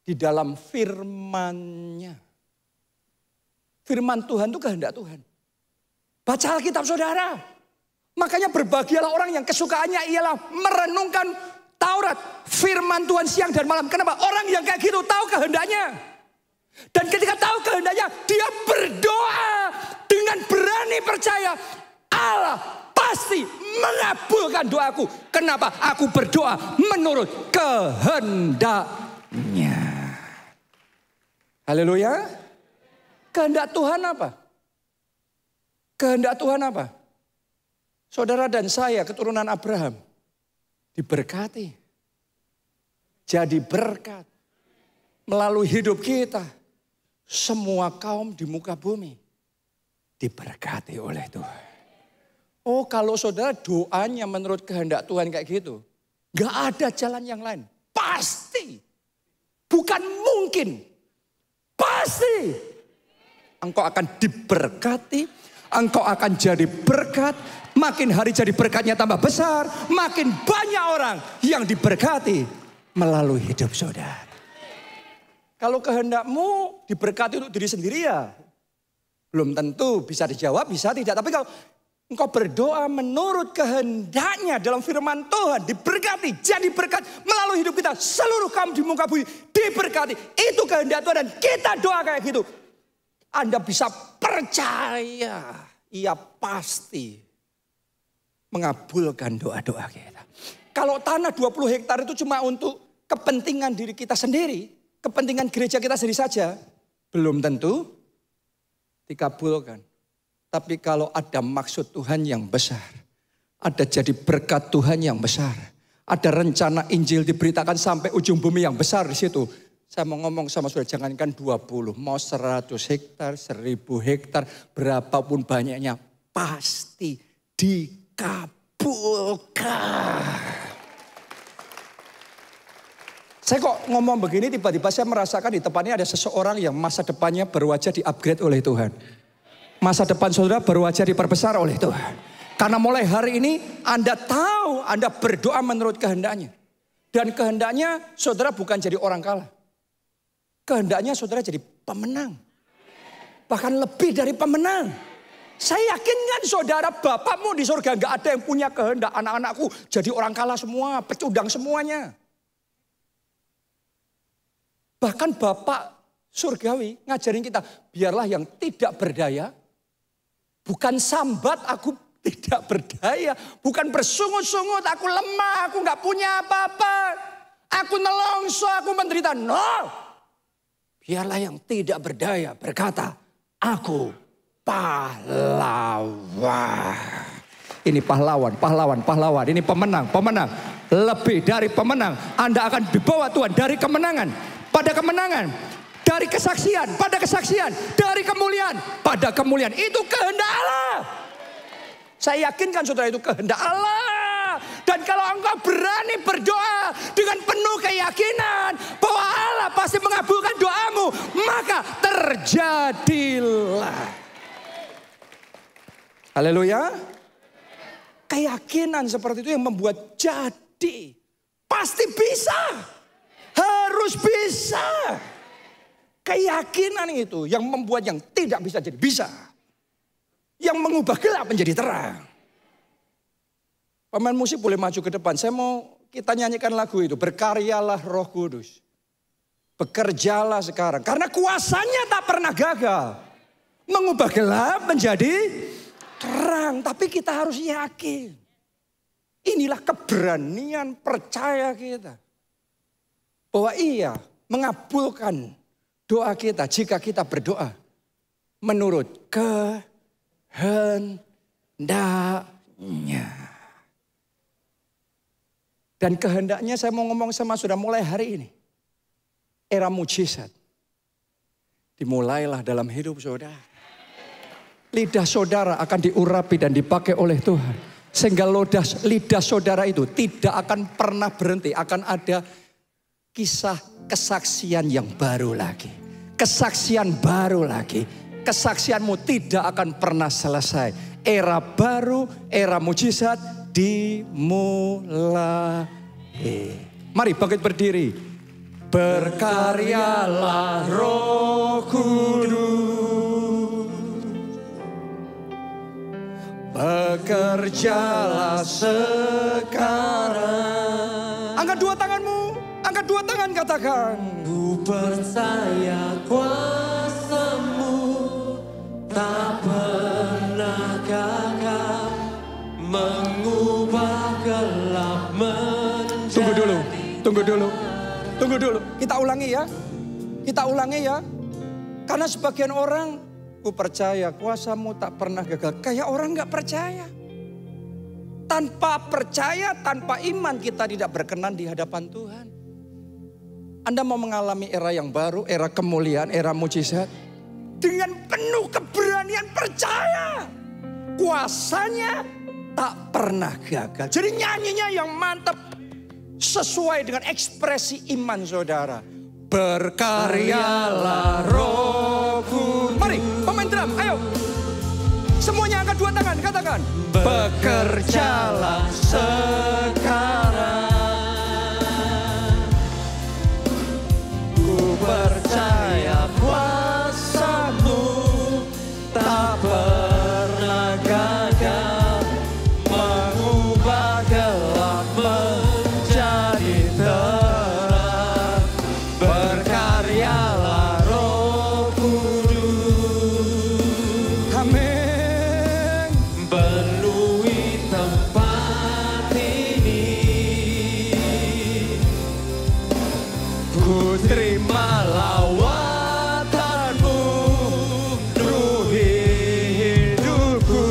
di dalam firman-Nya. Firman Tuhan itu kehendak Tuhan. Baca Alkitab saudara. Makanya berbahagialah orang yang kesukaannya ialah merenungkan Taurat, firman Tuhan siang dan malam. Kenapa? Orang yang kayak gitu tahu kehendaknya. Dan ketika tahu kehendaknya, dia berdoa dengan berani percaya Allah pasti mengabulkan doaku. Kenapa? Aku berdoa menurut kehendaknya. Haleluya. Kehendak Tuhan apa? Kehendak Tuhan apa? Saudara dan saya keturunan Abraham diberkati. Jadi berkat. Melalui hidup kita. Semua kaum di muka bumi diberkati oleh Tuhan. Oh, kalau saudara doanya menurut kehendak Tuhan kayak gitu. Gak ada jalan yang lain. Pasti. Bukan mungkin. Pasti. Engkau akan diberkati. Engkau akan jadi berkat. Makin hari jadi berkatnya tambah besar. Makin banyak orang yang diberkati melalui hidup saudara. Kalau kehendakmu diberkati untuk diri sendiri ya. Belum tentu bisa dijawab, bisa tidak. Tapi kalau engkau berdoa menurut kehendaknya dalam firman Tuhan. Diberkati, jadi berkat melalui hidup kita. Seluruh kaum di muka bumi diberkati. Itu kehendak Tuhan dan kita doa kayak gitu. Anda bisa percaya. Ia pasti mengabulkan doa-doa kita. Kalau tanah 20 hektar itu cuma untuk kepentingan diri kita sendiri. Kepentingan gereja kita sendiri saja. Belum tentu dikabulkan. Tapi kalau ada maksud Tuhan yang besar. Ada jadi berkat Tuhan yang besar. Ada rencana Injil diberitakan sampai ujung bumi yang besar di situ. Saya mau ngomong sama saudara, jangankan 20. Mau 100 hektar, 1000 hektar. Berapapun banyaknya. Pasti dikabulkan. Saya kok ngomong begini tiba-tiba saya merasakan di depannya ada seseorang yang masa depannya berwajah di-upgrade oleh Tuhan. Masa depan saudara berwajah diperbesar oleh Tuhan. Karena mulai hari ini Anda tahu Anda berdoa menurut kehendaknya. Dan kehendaknya saudara bukan jadi orang kalah. Kehendaknya saudara jadi pemenang. Bahkan lebih dari pemenang. Saya yakin kan saudara bapakmu di surga gak ada yang punya kehendak. Anak-anakku jadi orang kalah semua, pecundang semuanya. Bahkan Bapak surgawi ngajarin kita, biarlah yang tidak berdaya, bukan sambat aku tidak berdaya, bukan bersungut-sungut aku lemah, aku gak punya apa-apa, aku nelongso, aku menderita. No, biarlah yang tidak berdaya berkata, aku pahlawan. Ini pahlawan, pahlawan. Ini pemenang. Lebih dari pemenang. Anda akan dibawa Tuhan dari kemenangan pada kemenangan, dari kesaksian pada kesaksian, dari kemuliaan pada kemuliaan. Itu kehendak Allah. Saya yakinkan saudara itu kehendak Allah. Dan kalau engkau berani berdoa dengan penuh keyakinan bahwa Allah pasti mengabulkan doamu, maka terjadilah. Haleluya. Keyakinan seperti itu yang membuat jadi. Pasti bisa. Harus bisa. Keyakinan itu yang membuat yang tidak bisa jadi bisa. Yang mengubah gelap menjadi terang. Pemain musik boleh maju ke depan. Saya mau kita nyanyikan lagu itu. Berkaryalah Roh Kudus. Bekerjalah sekarang. Karena kuasanya tak pernah gagal. Mengubah gelap menjadi terang. Tapi kita harus yakin. Inilah keberanian percaya kita. Bahwa ia mengabulkan doa kita jika kita berdoa menurut kehendaknya. Dan kehendaknya saya mau ngomong sama sudah mulai hari ini. Era mujizat. Dimulailah dalam hidup saudara. Lidah saudara akan diurapi dan dipakai oleh Tuhan. Sehingga lidah saudara itu tidak akan pernah berhenti. Akan ada kisah kesaksian yang baru lagi. Kesaksian baru lagi. Kesaksianmu tidak akan pernah selesai. Era baru, era mujizat dimulai. Mari bangkit berdiri. Berkaryalah Roh Kudus. Bekerjalah sekarang. Angkat Angkat dua tangan katakan. Ku percaya kuasa-Mu tak pernah gagal mengubah gelap menjadi. Tunggu dulu. Kita ulangi ya. Karena sebagian orang, ku percaya kuasa-Mu tak pernah gagal. Kayak orang gak percaya. Tanpa percaya, tanpa iman kita tidak berkenan di hadapan Tuhan. Anda mau mengalami era yang baru, era kemuliaan, era mujizat. Dengan penuh keberanian percaya. Kuasanya tak pernah gagal. Jadi nyanyinya yang mantap. Sesuai dengan ekspresi iman saudara. Berkaryalah Rohku. Mari pemain drum, ayo. Semuanya angkat dua tangan, katakan. Bekerjalah sekarang. Percaya kuasa-Mu tak pernah gagal mengubah gelap menjadi terang. Berkaryalah Roh Kudus. Amin. Penuhi tempat ini. Ku terima lawatanmu, ruhi hidupku,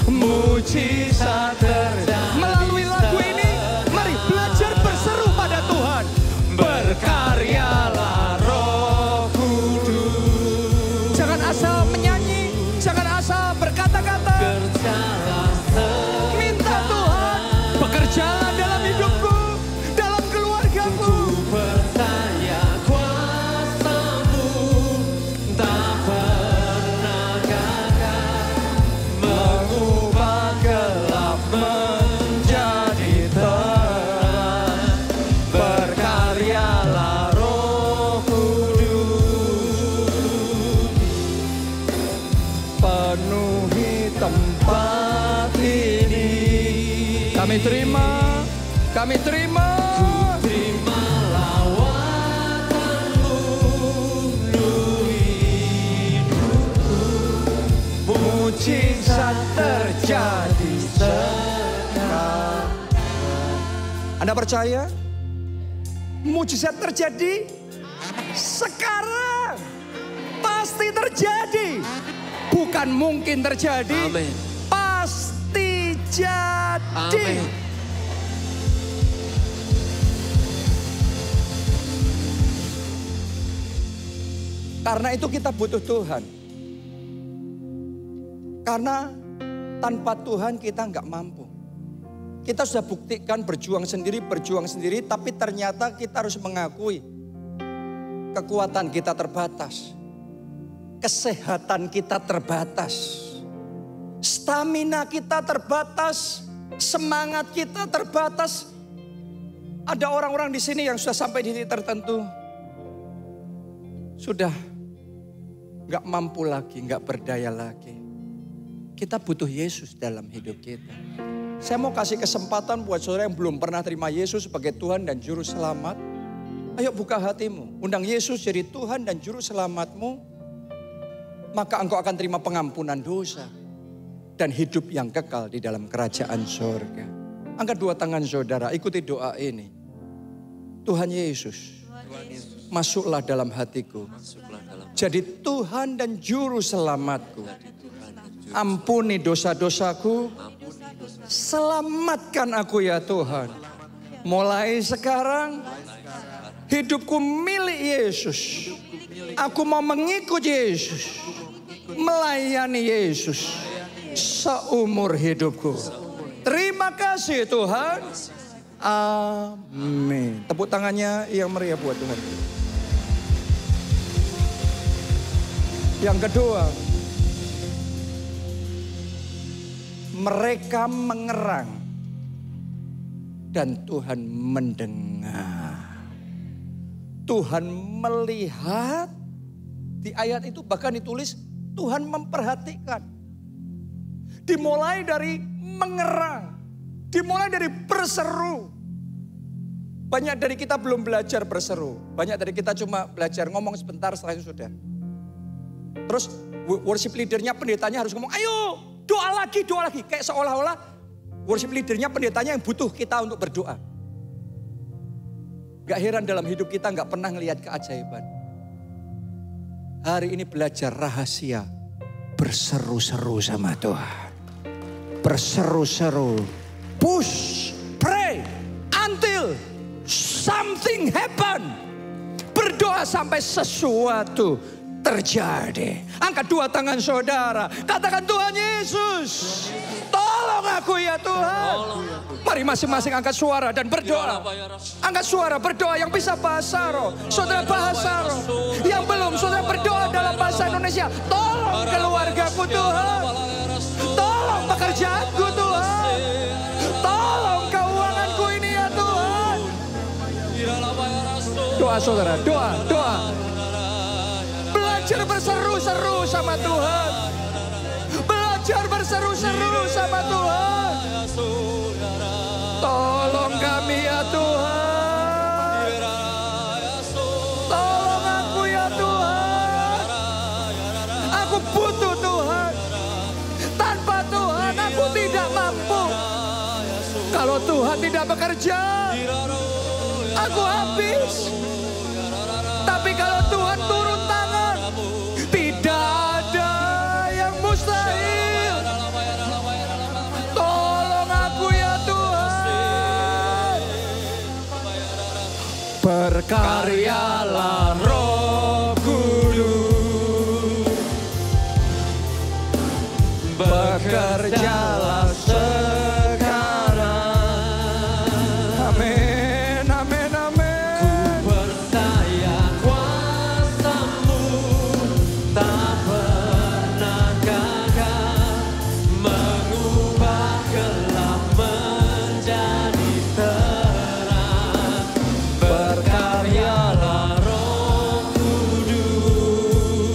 mujizat terjadi. Melalui lagu ini, mari belajar berseru pada Tuhan. Berkaryalah Roh Kudus. Jangan asal menyanyi, jangan asal berkata-kata. Kerjalah Minta Tuhan, bekerjalah dalam hidupku, dalam keluargaku. percaya kuasa-Mu tak pernah gagal mengubah gelap menjadi terang. Berkaryalah Roh Kudus. Penuhi tempat ini. Kami terima. Terima lawatanmu, ruhi hidupku, mujizat terjadi sekarang. Anda percaya? Mujizat terjadi sekarang. Pasti terjadi. Bukan mungkin terjadi. Amin. Pasti jadi. Amin. Karena itu kita butuh Tuhan. Karena tanpa Tuhan kita nggak mampu. Kita sudah buktikan berjuang sendiri, tapi ternyata kita harus mengakui kekuatan kita terbatas. Kesehatan kita terbatas. Stamina kita terbatas. Semangat kita terbatas. Ada orang-orang di sini yang sudah sampai di titik tertentu. Sudah gak mampu lagi, gak berdaya lagi. Kita butuh Yesus dalam hidup kita. Saya mau kasih kesempatan buat saudara yang belum pernah terima Yesus sebagai Tuhan dan Juru Selamat. Ayo buka hatimu, undang Yesus jadi Tuhan dan Juru Selamatmu. Maka engkau akan terima pengampunan dosa. Dan hidup yang kekal di dalam kerajaan surga. Angkat dua tangan saudara, ikuti doa ini. Tuhan Yesus, masuklah dalam hatiku. Jadi Tuhan dan Juru Selamatku. Ampuni dosa-dosaku. Selamatkan aku ya Tuhan. Mulai sekarang hidupku milik Yesus. Aku mau mengikut Yesus. Melayani Yesus seumur hidupku. Terima kasih Tuhan. Amin. Tepuk tangannya yang meriah buat Tuhan. Yang kedua, mereka mengerang dan Tuhan mendengar. Tuhan melihat. Di ayat itu bahkan ditulis Tuhan memperhatikan. Dimulai dari mengerang. Dimulai dari berseru. Banyak dari kita belum belajar berseru. Banyak dari kita cuma belajar ngomong sebentar setelah itu sudah. Terus worship leadernya, pendetanya harus ngomong, ayo doa lagi, doa lagi. Kayak seolah-olah worship leadernya, pendetanya yang butuh kita untuk berdoa. Gak heran dalam hidup kita gak pernah ngelihat keajaiban. Hari ini belajar rahasia berseru-seru sama Tuhan. Berseru-seru. Push, pray, until something happen. Berdoa sampai sesuatu terjadi. Angkat dua tangan saudara. Katakan, Tuhan Yesus, tolong aku ya Tuhan. Mari masing-masing angkat suara dan berdoa. Angkat suara berdoa yang bisa bahasa roh. Saudara bahasa roh. Yang belum, saudara berdoa dalam bahasa Indonesia. Tolong keluargaku Tuhan. Tolong pekerjaanku Tuhan. Tolong keuanganku ini ya Tuhan. Doa saudara, doa, doa. Belajar berseru-seru sama Tuhan. Belajar berseru-seru sama Tuhan. Tolong kami ya Tuhan. Tolong aku ya Tuhan. Aku butuh Tuhan. Tanpa Tuhan aku tidak mampu. Kalau Tuhan tidak bekerja, aku habis. Tapi kalau Tuhan turun tangan, tidak ada yang mustahil. Tolong aku ya Tuhan. Berkaryalah Roh Kudus. Bekerjalah sekarang. Amin, amin, amin. Ku percaya kuasa-Mu tak pernah gagal mengubah gelap menjadi terang. Berkaryalah Roh Kudus,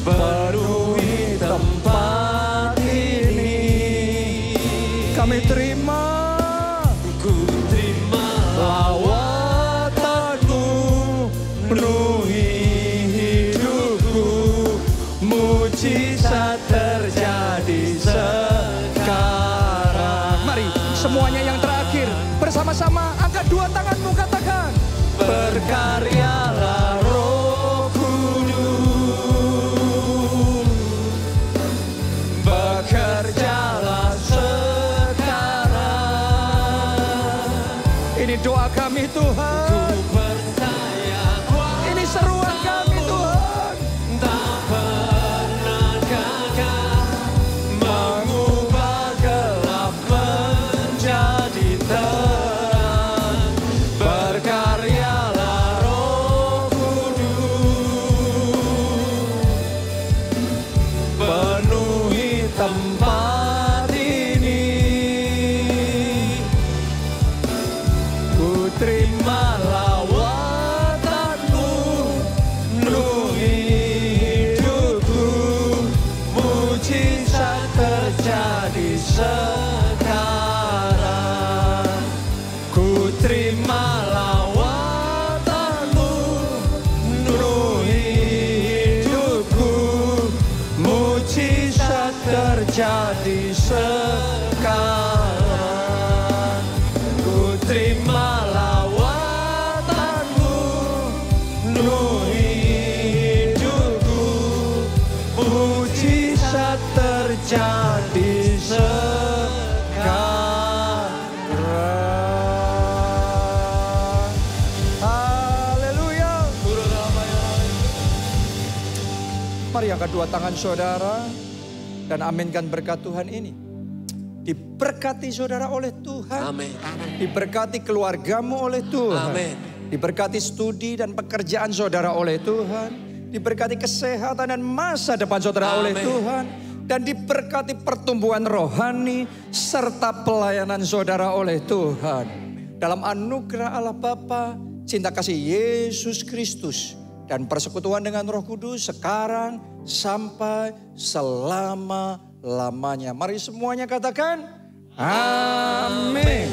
penuhi tempat ini. Kami terima. Ku terima Lawatan-Mu penuhi hidupku, mujizat terjadi sekarang. Mari semuanya yang terakhir bersama-sama angkat dua tanganmu, katakan, berkaryalah Roh Kudus, bekerjalah sekarang. Ini doa kami Tuhan. percaya Ini seruan kami Tuhan. tak pernah gagal mengubah gelap menjadi terang. Berkaryalah Roh Kudus, penuhi tempat ini. Ku terima lawatan-Mu penuhi hidupku, mujizat terjadi sekarang. Ku terima lawatan-Mu penuhi hidupku, mujizat terjadi sekarang. Ku terima lawatan-Mu penuhi hidupku, mujizat terjadi sekarang. Haleluya. Mari angkat dua tangan saudara dan aminkan berkat Tuhan ini. Diberkati saudara oleh Tuhan. Amin. Diberkati keluargamu oleh Tuhan. Amin. Diberkati studi dan pekerjaan saudara oleh Tuhan. Diberkati kesehatan dan masa depan saudara oleh Amin. Tuhan. Dan diberkati pertumbuhan rohani serta pelayanan saudara oleh Tuhan. Dalam anugerah Allah Bapa, cinta kasih Yesus Kristus, dan persekutuan dengan Roh Kudus sekarang sampai selama-lamanya. Mari semuanya katakan, amin.